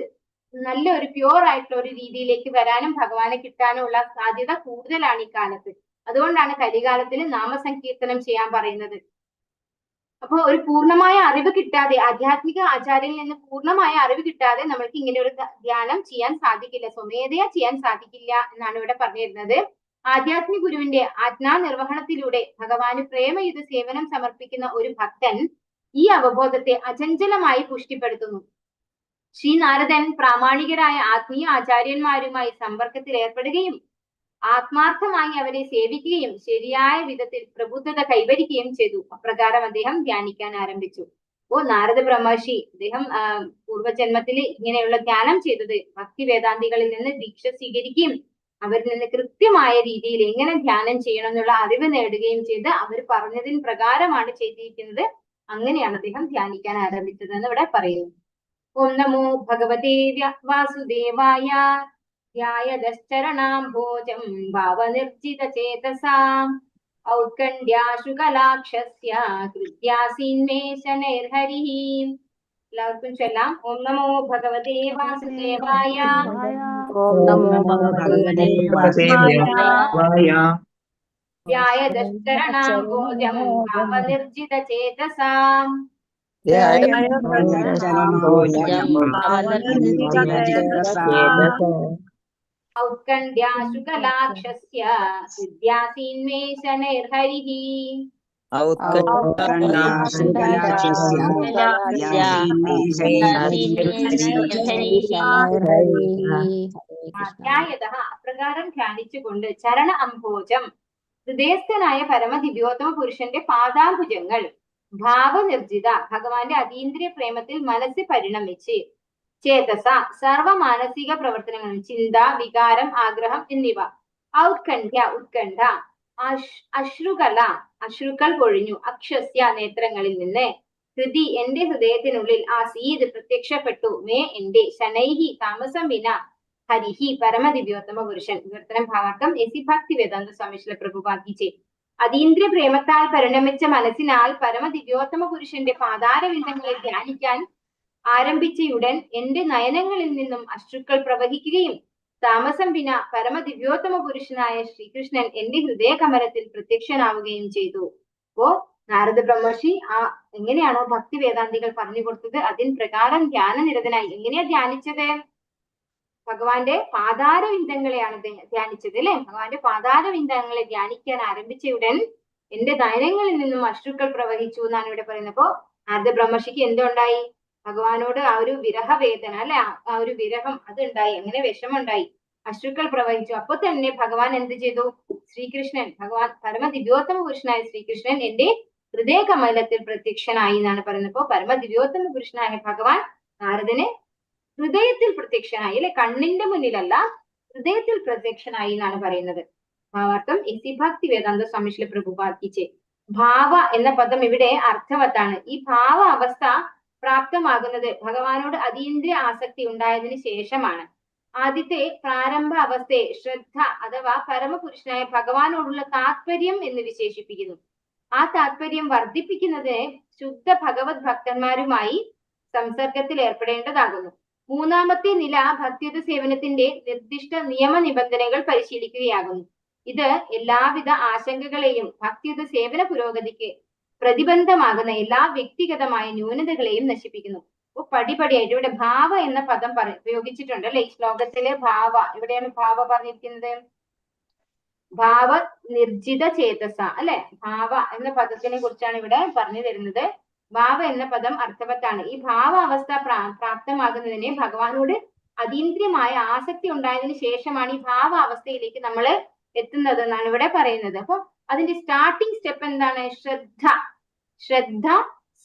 നല്ല ഒരു പ്യൂർ ആയിട്ടുള്ള ഒരു രീതിയിലേക്ക് വരാനും ഭഗവാനെ കിട്ടാനും ഉള്ള സാധ്യത കൂടുതലാണ് ഈ കാലത്ത്. അതുകൊണ്ടാണ് കലികാലത്തിൽ നാമസങ്കീർത്തനം ചെയ്യാൻ പറയുന്നത്. അപ്പൊ ഒരു പൂർണ്ണമായ അറിവ് കിട്ടാതെ, ആധ്യാത്മിക ആചാര്യനിൽ നിന്ന് പൂർണ്ണമായ അറിവ് കിട്ടാതെ നമ്മൾക്ക് ഇങ്ങനെ ഒരു ധ്യാനം ചെയ്യാൻ സാധിക്കില്ല, സ്വമേധയാ ചെയ്യാൻ സാധിക്കില്ല എന്നാണ് ഇവിടെ പറഞ്ഞിരുന്നത്. ആധ്യാത്മിക ഗുരുവിന്റെ ആജ്ഞാ നിർവഹണത്തിലൂടെ ഭഗവാന് പ്രേമയുത സേവനം സമർപ്പിക്കുന്ന ഒരു ഭക്തൻ ഈ അവബോധത്തെ അചഞ്ചലമായി പുഷ്ടിപ്പെടുത്തുന്നു. ശ്രീനാരദൻ പ്രാമാണികരായ ആത്മീയ ആചാര്യന്മാരുമായി സമ്പർക്കത്തിൽ ഏർപ്പെടുകയും ആത്മാർത്ഥമായി അവരെ സേവിക്കുകയും ശരിയായ വിധത്തിൽ പ്രബുദ്ധത കൈവരിക്കുകയും ചെയ്തു. അപ്രകാരം അദ്ദേഹം ധ്യാനിക്കാൻ ആരംഭിച്ചു. നാരദ ബ്രഹ്മർഷി അദ്ദേഹം പൂർവ്വജന്മത്തിൽ ഇങ്ങനെയുള്ള ധ്യാനം ചെയ്തത് ഭക്തി വേദാന്തികളിൽ നിന്ന് ദീക്ഷ സ്വീകരിക്കുകയും അവരിൽ നിന്ന് കൃത്യമായ രീതിയിൽ എങ്ങനെ ധ്യാനം ചെയ്യണം എന്നുള്ള അറിവ് നേടുകയും ചെയ്ത് അവർ പറഞ്ഞതിന് പ്രകാരമാണ് ചെയ്തിരിക്കുന്നത്. അങ്ങനെയാണ് അദ്ദേഹം ധ്യാനിക്കാൻ ആരംഭിച്ചത് എന്ന് ഇവിടെ പറയുന്നു. ഓം നമോ ഭഗവതേ വാസുദേവായ. ധ്യായതശ്ചരണാംഭോജം ഭാവനിർജിത ചേതസാം ഔത്കണ്ഠ്യാശുകലാക്ഷസ്യ കൃത്യാസീന്മേഷനൈർഹരിഃ. എല്ലാവർക്കും ചൊല്ലാം. ഓം നമോ ഭഗവതേ വാസുദേവായ. ഓം നമോ ഭഗവതേ വാസുദേവായ. ധ്യായതശ്ചരണാംഭോജം ഭാവനിർജിത ചേതസാം ഔത്കണ്ഠ്യാശുകലാക്ഷസ്യ വിദ്യാസീന്മേഷനൈർഹരിഃ. അപ്രകാരം ധ്യാനിച്ചുകൊണ്ട് ചരണ അംഭോജം ഹൃദയസ്ഥനായ പരമദിവ്യോത്തമ പുരുഷന്റെ പാദാംബുജങ്ങൾ ഭാവനിർജിത ഭഗവാന്റെ അതീന്ദ്രിയ പ്രേമത്തിൽ മനസ്സ് പരിണമിച്ച് ചേതസ സർവ മാനസിക പ്രവർത്തനങ്ങളും ചിന്ത, വികാരം, ആഗ്രഹം എന്നിവ ഉത്കണ്ഠ അശ്രുകല അശ്രുക്കൾ പൊഴിഞ്ഞു അക്ഷസ്യ നേത്രങ്ങളിൽ നിന്ന് ഹൃദി എന്റെ ഹൃദയത്തിനുള്ളിൽ ആസീത് പ്രത്യക്ഷപ്പെട്ടു മേ എന്റെ ശനൈഹി താമസം വിന ഹരിഹി പരമദിവ്യോത്തമ പുരുഷൻ. വിവർത്തനം ഭാവാർത്ഥം എസി ഭക്തി വേദാന്ത സ്വാമി ശ്രീല പ്രഭുപാദ് കി ജയ്. അതീന്ദ്രിയ പ്രേമത്താൽ പരിണമിച്ച മനസ്സിനാൽ പരമദിവ്യോത്തമ പുരുഷന്റെ പാതാരവിന്ദങ്ങളെ ധ്യാനിക്കാൻ ആരംഭിച്ചയുടൻ എന്റെ നയനങ്ങളിൽ നിന്നും അശ്രുക്കൾ പ്രവഹിക്കുകയും താമസം വിന പരമദിവ്യോത്തമ പുരുഷനായ ശ്രീകൃഷ്ണൻ എന്റെ ഹൃദയ കമലത്തിൽ പ്രത്യക്ഷനാവുകയും ചെയ്തു. അപ്പോ നാരദ ബ്രഹ്മർഷി എങ്ങനെയാണോ ഭക്തി വേദാന്തികൾ പറഞ്ഞു കൊടുത്തത് അതിന് പ്രകാരം ധ്യാനനിരതനായി. എങ്ങനെയാ ധ്യാനിച്ചത്? ഭഗവാന്റെ പാതാരവിന്ദങ്ങളെയാണ് ധ്യാനിച്ചത് അല്ലെ. ഭഗവാന്റെ പാതാരവിന്ദങ്ങളെ ധ്യാനിക്കാൻ ആരംഭിച്ചയുടൻ എന്റെ നയനങ്ങളിൽ നിന്നും അശ്രുക്കൾ പ്രവഹിച്ചു എന്നാണ് ഇവിടെ പറയുന്നത്. അപ്പോ നാരദ ബ്രഹ്മർഷിക്ക് എന്തുണ്ടായി? ഭഗവാനോട് ആ ഒരു വിരഹവേദന അല്ലെ, ആ ഒരു വിരഹം അതുണ്ടായി, അങ്ങനെ വിഷമുണ്ടായി, അശ്രുക്കൾ പ്രവഹിച്ചു. അപ്പൊ തന്നെ ഭഗവാൻ എന്ത് ചെയ്തു? ശ്രീകൃഷ്ണൻ, ഭഗവാൻ പരമദിവ്യോത്തമ പുരുഷനായ ശ്രീകൃഷ്ണൻ എന്റെ ഹൃദയ കമലത്തിൽ പ്രത്യക്ഷനായി എന്നാണ് പറയുന്നത്. അപ്പോ പരമദിവ്യോത്തമ പുരുഷനായ ഭഗവാൻ നാരദന് ഹൃദയത്തിൽ പ്രത്യക്ഷനായി അല്ലെ, കണ്ണിന്റെ മുന്നിലല്ല, ഹൃദയത്തിൽ പ്രത്യക്ഷനായി എന്നാണ് പറയുന്നത്. ഭാവാർത്ഥം എസി ഭക്തി വേദാന്ത സ്വാമി ശ്രീല പ്രഭുപാദ് കി ജയ്. ഭാവ എന്ന പദം ഇവിടെ അർത്ഥവത്താണ്. ഈ ഭാവ അവസ്ഥ പ്രാപ്തമാകുന്നത് ഭഗവാനോട് അതീന്ദ്രിയ ആസക്തി ഉണ്ടായതിനു ശേഷമാണ്. ആദ്യത്തെ പ്രാരംഭ അവസ്ഥയെ ശ്രദ്ധ അഥവാ പരമപുരുഷനായ ഭഗവാനോടുള്ള താത്പര്യം എന്ന് വിശേഷിപ്പിക്കുന്നു. ആ താത്പര്യം വർദ്ധിപ്പിക്കുന്നതിന് ശുദ്ധ ഭഗവത് ഭക്തന്മാരുമായി സംസർഗത്തിൽ ഏർപ്പെടേണ്ടതാകുന്നു. മൂന്നാമത്തെ നില ഭക്തിയുത സേവനത്തിന്റെ നിർദ്ദിഷ്ട നിയമ നിബന്ധനകൾ പരിശീലിക്കുകയാകുന്നു. ഇത് എല്ലാവിധ ആശങ്കകളെയും ഭക്തിയുത സേവന പുരോഗതിക്ക് പ്രതിബന്ധമാകുന്ന എല്ലാ വ്യക്തിഗതമായ ന്യൂനതകളെയും നശിപ്പിക്കുന്നു. അപ്പൊ പടിപടിയായിട്ട് ഇവിടെ ഭാവ എന്ന പദം ഉപയോഗിച്ചിട്ടുണ്ട് അല്ലെ. ഈ ശ്ലോകത്തിലെ ഭാവ, ഇവിടെയാണ് ഭാവ പറഞ്ഞിരിക്കുന്നത്. ഭാവ നിർജിത ചേതസ അല്ലെ. ഭാവ എന്ന പദത്തിനെ കുറിച്ചാണ് ഇവിടെ പറഞ്ഞു തരുന്നത്. ഭാവ എന്ന പദം അർത്ഥവത്താണ്. ഈ ഭാവ അവസ്ഥ പ്രാപ്തമാകുന്നതിന് ഭഗവാനോട് അതീന്ദ്രിയമായ ആസക്തി ഉണ്ടായതിനു ശേഷമാണ് ഈ ഭാവ അവസ്ഥയിലേക്ക് നമ്മൾ എത്തുന്നത് എന്നാണ് ഇവിടെ പറയുന്നത്. അപ്പൊ അതിന്റെ സ്റ്റാർട്ടിങ് സ്റ്റെപ്പ് എന്താണ്? ശ്രദ്ധ,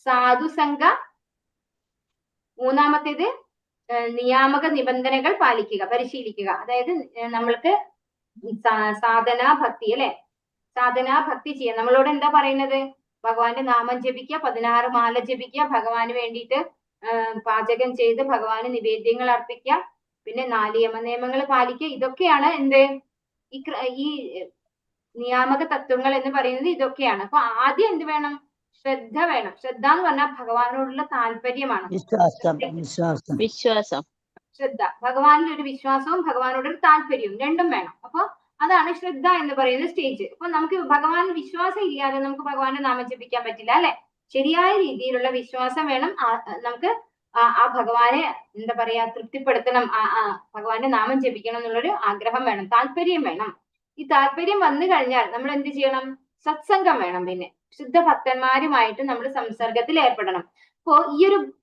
സാധുസംഗ, മൂന്നാമത്തേത് നിയാമക നിബന്ധനകൾ പാലിക്കുക, പരിശീലിക്കുക. അതായത് നമ്മൾക്ക് സാധനാ ഭക്തി അല്ലെ, സാധനാ ഭക്തി ചെയ്യാം. നമ്മളോട് എന്താ പറയുന്നത്? ഭഗവാന്റെ നാമം ജപിക്കുക, 16 മാല ജപിക്കുക, ഭഗവാന് വേണ്ടിയിട്ട് പാചകം ചെയ്ത് ഭഗവാന് നിവേദ്യങ്ങൾ അർപ്പിക്കുക, പിന്നെ 4 യമനിയമങ്ങൾ പാലിക്കുക. ഇതൊക്കെയാണ് എന്ത് ഈ നിയാമക തത്വങ്ങൾ എന്ന് പറയുന്നത്. ഇതൊക്കെയാണ്. അപ്പൊ ആദ്യം എന്ത് വേണം? ശ്രദ്ധ വേണം. ശ്രദ്ധ എന്ന് പറഞ്ഞാൽ ഭഗവാനോടുള്ള താല്പര്യമാണ്, വിശ്വാസം. ശ്രദ്ധ, ഭഗവാനിൽ ഒരു വിശ്വാസവും ഭഗവാനോടൊരു താല്പര്യവും രണ്ടും വേണം. അപ്പൊ അതാണ് ശ്രദ്ധ എന്ന് പറയുന്ന സ്റ്റേജ്. അപ്പൊ നമുക്ക് ഭഗവാൻ വിശ്വാസം ഇല്ലാതെ നമുക്ക് ഭഗവാന്റെ നാമം ജപിക്കാൻ പറ്റില്ല അല്ലെ. ശരിയായ രീതിയിലുള്ള വിശ്വാസം വേണം. നമുക്ക് ആ ഭഗവാനെ എന്താ പറയാ തൃപ്തിപ്പെടുത്തണം, ഭഗവാന്റെ നാമം ജപിക്കണം എന്നുള്ളൊരു ആഗ്രഹം വേണം, താല്പര്യം വേണം. ഈ താല്പര്യം വന്നു കഴിഞ്ഞാൽ നമ്മൾ എന്ത് ചെയ്യണം? സത്സംഗം വേണം. പിന്നെ ശുദ്ധ ഭക്തന്മാരുമായിട്ട് നമ്മൾ സംസർഗത്തിൽ ഏർപ്പെടണം. അപ്പോ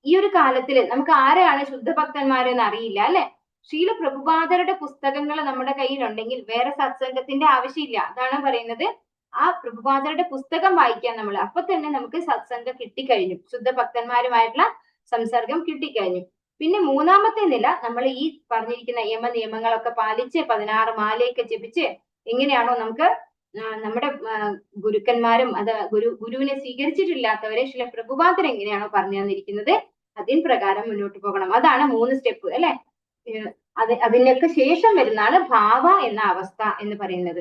ഈ ഒരു കാലത്തിൽ നമുക്ക് ആരെയാണ് ശുദ്ധഭക്തന്മാരെന്ന് അറിയില്ല അല്ലെ. ശ്രീല പ്രഭുപാദരുടെ പുസ്തകങ്ങൾ നമ്മുടെ കയ്യിലുണ്ടെങ്കിൽ വേറെ സത്സംഗത്തിന്റെ ആവശ്യമില്ല. അതാണ് പറയുന്നത്. ആ പ്രഭുപാദരുടെ പുസ്തകം വായിക്കാൻ നമ്മൾ, അപ്പൊ തന്നെ നമുക്ക് സത്സംഗം കിട്ടിക്കഴിഞ്ഞു, ശുദ്ധഭക്തന്മാരുമായിട്ടുള്ള സംസർഗം കിട്ടിക്കഴിഞ്ഞു. പിന്നെ മൂന്നാമത്തെ നില നമ്മൾ ഈ പറഞ്ഞിരിക്കുന്ന നിയമങ്ങളൊക്കെ പാലിച്ച് 16 മാലയൊക്കെ ജപിച്ച് എങ്ങനെയാണോ നമുക്ക് നമ്മുടെ ഗുരുക്കന്മാരും ഗുരുവിനെ സ്വീകരിച്ചിട്ടില്ലാത്തവരെ ശ്രീല പ്രഭുപാദർ എങ്ങനെയാണോ പറഞ്ഞു തന്നിരിക്കുന്നത് അതിൻ പ്രകാരം മുന്നോട്ട് പോകണം. അതാണ് 3 സ്റ്റെപ്പ് അല്ലെ. അതിനൊക്കെ ശേഷം വരുന്നതാണ് ഭാവ എന്ന അവസ്ഥ എന്ന് പറയുന്നത്.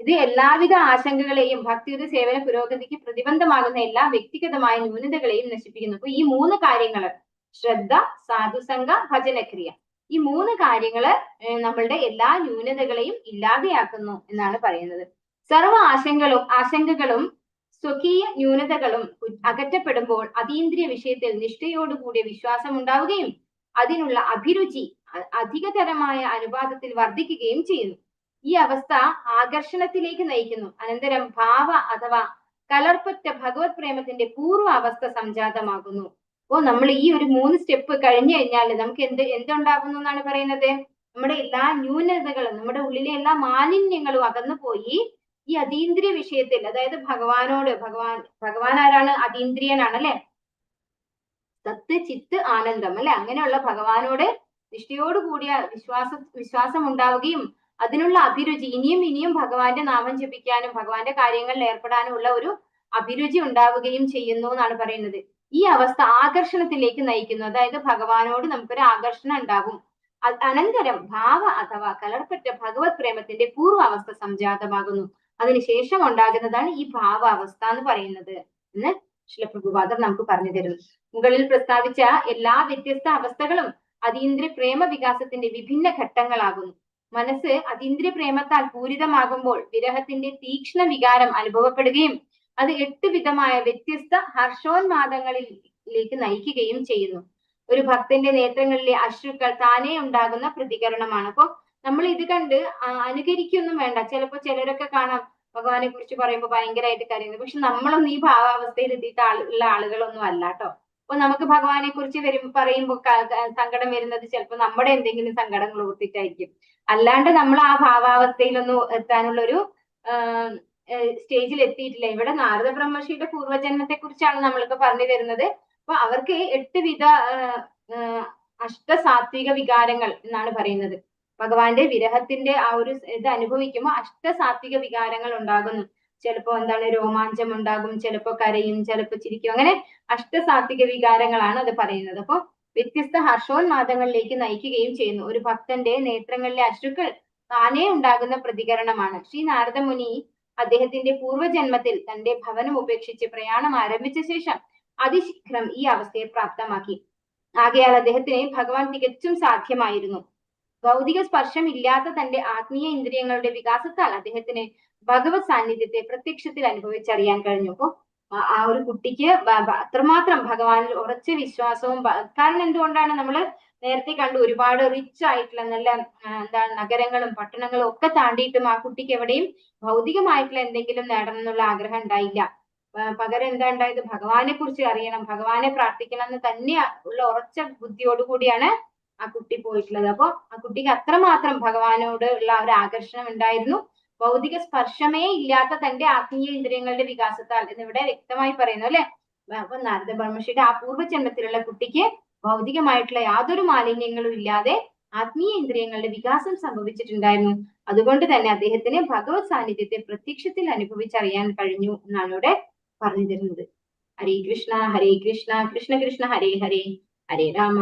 ഇത് എല്ലാവിധ ആശങ്കകളെയും ഭക്തിയുത സേവന പുരോഗതിക്ക് പ്രതിബന്ധമാകുന്ന എല്ലാ വ്യക്തിഗതമായ ന്യൂനതകളെയും നശിപ്പിക്കുന്നു. അപ്പൊ ഈ 3 കാര്യങ്ങള് ശ്രദ്ധ, സാധുസംഗ, ഭജനക്രിയ, ഈ 3 കാര്യങ്ങള് നമ്മളുടെ എല്ലാ ന്യൂനതകളെയും ഇല്ലാതെയാക്കുന്നു എന്നാണ് പറയുന്നത്. സർവ ആശങ്കകളും സ്വകീയ ന്യൂനതകളും അകറ്റപ്പെടുമ്പോൾ അതീന്ദ്രിയ വിഷയത്തിൽ നിഷ്ഠയോടുകൂടിയ വിശ്വാസം ഉണ്ടാവുകയും അതിനുള്ള അഭിരുചി അധികതരമായ അനുപാതത്തിൽ വർദ്ധിക്കുകയും ചെയ്യുന്നു. ഈ അവസ്ഥ ആകർഷണത്തിലേക്ക് നയിക്കുന്നു. അനന്തരം ഭാവ അഥവാ കലർപ്പറ്റ ഭഗവത് പ്രേമത്തിന്റെ പൂർവ്വ അവസ്ഥ സംജാതമാകുന്നു. അപ്പോൾ നമ്മൾ ഈ ഒരു 3 സ്റ്റെപ്പ് കഴിഞ്ഞു കഴിഞ്ഞാൽ നമുക്ക് എന്തുണ്ടാകുന്നു എന്നാണ് പറയുന്നത്? നമ്മുടെ എല്ലാ ന്യൂനതകളും, നമ്മുടെ ഉള്ളിലെ എല്ലാ മാലിന്യങ്ങളും അകന്നു പോയി ഈ അതീന്ദ്രിയ വിഷയത്തിൽ, അതായത് ഭഗവാനോട്, ഭഗവാൻ ആരാണ്? അതീന്ദ്രിയനാണ് അല്ലെ, സത്ത് ചിത്ത് ആനന്ദം അല്ലെ, അങ്ങനെയുള്ള ഭഗവാനോട് നിഷ്ഠയോടുകൂടിയ വിശ്വാസം ഉണ്ടാവുകയും അതിനുള്ള അഭിരുചി, ഇനിയും ഭഗവാന്റെ നാമം ജപിക്കാനും ഭഗവാന്റെ കാര്യങ്ങളിൽ ഏർപ്പെടാനുമുള്ള ഒരു അഭിരുചി ഉണ്ടാവുകയും ചെയ്യുന്നു എന്നാണ് പറയുന്നത്. ഈ അവസ്ഥ ആകർഷണത്തിലേക്ക് നയിക്കുന്നു. അതായത് ഭഗവാനോട് നമുക്കൊരു ആകർഷണം ഉണ്ടാകും. അനന്തരം ഭാവ അഥവാ കലർപ്പറ്റ ഭഗവത് പ്രേമത്തിന്റെ പൂർവാവസ്ഥ സംജാതമാകുന്നു. അതിനുശേഷം ഉണ്ടാകുന്നതാണ് ഈ ഭാവാവസ്ഥ എന്ന് പറയുന്നത് എന്ന് ശ്രീല പ്രഭുപാദർ നമുക്ക് പറഞ്ഞു തരുന്നു. മുകളിൽ പ്രസ്താവിച്ച എല്ലാ വ്യത്യസ്ത അവസ്ഥകളും അതീന്ദ്രിയ പ്രേമ വികാസത്തിന്റെ വിഭിന്ന ഘട്ടങ്ങളാകുന്നു. മനസ്സ് അതീന്ദ്രിയ പ്രേമത്താൽ പൂരിതമാകുമ്പോൾ വിരഹത്തിന്റെ തീക്ഷ്ണ വികാരം അനുഭവപ്പെടുകയും അത് 8 വിധമായ വ്യത്യസ്ത ഹർഷോന്മാദങ്ങളിലേക്ക് നയിക്കുകയും ചെയ്യുന്നു. ഒരു ഭക്തന്റെ നേത്രങ്ങളിലെ അശ്രുക്കൾ താനേ ഉണ്ടാകുന്ന പ്രതികരണമാണ്. അപ്പൊ നമ്മൾ ഇത് കണ്ട് അനുകരിക്കൊന്നും വേണ്ട. ചിലപ്പോ ചിലരൊക്കെ കാണാം ഭഗവാനെ കുറിച്ച് പറയുമ്പോൾ ഭയങ്കരമായിട്ട് കരയുന്നത്. പക്ഷെ നമ്മളൊന്നും ഈ ഭാവാവസ്ഥയിൽ എത്തിയിട്ട് ഉള്ള ആളുകളൊന്നും അല്ല കേട്ടോ. അപ്പൊ നമുക്ക് ഭഗവാനെ കുറിച്ച് പറയുമ്പോൾ സങ്കടം വരുന്നത് ചിലപ്പോൾ നമ്മുടെ എന്തെങ്കിലും സങ്കടങ്ങൾ ഓർത്തിട്ടായിരിക്കും. അല്ലാണ്ട് നമ്മൾ ആ ഭാവാവസ്ഥയിലൊന്നും എത്താനുള്ള ഒരു സ്റ്റേജിൽ എത്തിയിട്ടില്ല. ഇവിടെ നാരദ ബ്രഹ്മർഷിയുടെ പൂർവ്വജന്മത്തെ കുറിച്ചാണ് നമ്മൾക്ക് പറഞ്ഞു തരുന്നത്. അപ്പൊ അവർക്ക് 8 വിധ അഷ്ടസാത്വിക വികാരങ്ങൾ എന്നാണ് പറയുന്നത്. ഭഗവാന്റെ വിരഹത്തിന്റെ ആ ഒരു ഇത് അനുഭവിക്കുമ്പോൾ അഷ്ടസാത്വിക വികാരങ്ങൾ ഉണ്ടാകുന്നു. ചിലപ്പോ എന്താണ്, രോമാഞ്ചം ഉണ്ടാകും, ചിലപ്പോ കരയും, ചിലപ്പോ ചിരിക്കും, അങ്ങനെ അഷ്ടസാത്വിക വികാരങ്ങളാണ് അത് പറയുന്നത്. അപ്പൊ വ്യത്യസ്ത ഹർഷോന്മാദങ്ങളിലേക്ക് നയിക്കുകയും ചെയ്യുന്നു. ഒരു ഭക്തന്റെ നേത്രങ്ങളിലെ അശ്രുക്കൾ താനേ ഉണ്ടാകുന്ന പ്രതികരണമാണ്. ശ്രീ നാരദ മുനി അദ്ദേഹത്തിന്റെ പൂർവ്വജന്മത്തിൽ തന്റെ ഭവനം ഉപേക്ഷിച്ച് പ്രയാണം ആരംഭിച്ച ശേഷം അതിശീഘ്രം ഈ അവസ്ഥയെ പ്രാപ്തമാക്കി. ആകയാൽ അദ്ദേഹത്തിന് ഭഗവാൻ തികച്ചും സാധ്യമായിരുന്നു. ഭൗതിക സ്പർശം ഇല്ലാത്ത തന്റെ ആത്മീയ ഇന്ദ്രിയങ്ങളുടെ വികാസത്താൽ അദ്ദേഹത്തിന് ഭഗവത് സാന്നിധ്യത്തെ പ്രത്യക്ഷത്തിൽ അനുഭവിച്ചറിയാൻ കഴിഞ്ഞു. അപ്പോ ആ ഒരു കുട്ടിക്ക് അത്രമാത്രം ഭഗവാനിൽ ഉറച്ച വിശ്വാസവും, കാരണം എന്തുകൊണ്ടാണ്, നമ്മൾ നേരത്തെ കണ്ടു ഒരുപാട് റിച്ച് ആയിട്ടുള്ള നല്ല എന്താണ് നഗരങ്ങളും പട്ടണങ്ങളും ഒക്കെ താണ്ടിയിട്ടും ആ കുട്ടിക്ക് എവിടെയും ഭൗതികമായിട്ടുള്ള എന്തെങ്കിലും നേടണം എന്നുള്ള ആഗ്രഹം ഉണ്ടായില്ല. പകരം എന്താ ഉണ്ടായത്, ഭഗവാനെ കുറിച്ച് അറിയണം, ഭഗവാനെ പ്രാർത്ഥിക്കണം എന്ന് തന്നെ ഉള്ള ഉറച്ച ബുദ്ധിയോടുകൂടിയാണ് ആ കുട്ടി പോയിട്ടുള്ളത്. അപ്പൊ ആ കുട്ടിക്ക് അത്രമാത്രം ഭഗവാനോട് ഉള്ള ഒരു ആകർഷണം ഉണ്ടായിരുന്നു. ഭൗതിക സ്പർശമേ ഇല്ലാത്ത തന്റെ ആത്മീയ ഇന്ദ്രിയങ്ങളുടെ വികാസത്താൽ എന്നിവിടെ വ്യക്തമായി പറയുന്നു അല്ലെ. അപ്പൊ നാരദ ബ്രഹ്മർഷിയുടെ ആ പൂർവ്വജന്മത്തിലുള്ള കുട്ടിക്ക് ഭൗതികമായിട്ടുള്ള യാതൊരു മാലിന്യങ്ങളും ഇല്ലാതെ ആത്മീയ ഇന്ദ്രിയങ്ങളുടെ വികാസം സംഭവിച്ചിട്ടുണ്ടായിരുന്നു. അതുകൊണ്ട് തന്നെ അദ്ദേഹത്തിന് ഭഗവത് സാന്നിധ്യത്തെ പ്രത്യക്ഷത്തിൽ അനുഭവിച്ചറിയാൻ കഴിഞ്ഞു എന്നാണ് ഇവിടെ പറഞ്ഞു തരുന്നത്. ഹരേ കൃഷ്ണ കൃഷ്ണ കൃഷ്ണ ഹരേ ഹരേ, ഹരേ രാമ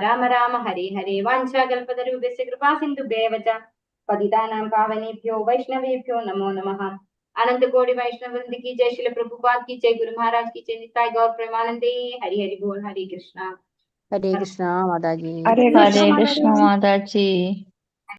രാമ രാമ ഹരേ ഹരേ. വാഞ്ചാകൽപതരൂപസ്യ കൃപാ സിന്ധുഭ്യേവ ച പതിതാനാം പാവനേഭ്യോ വൈഷ്ണവേഭ്യോ നമോ നമഃ. अनंत कोटि वैष्णव वृंद की जय, श्रील प्रभुपाद की जय, गुरु महाराज की जय, निताय गौर प्रेमानंदे। हरि हरि बोल। हरे कृष्णा हरे कृष्णा माता जी। हरे कृष्ण माता जी।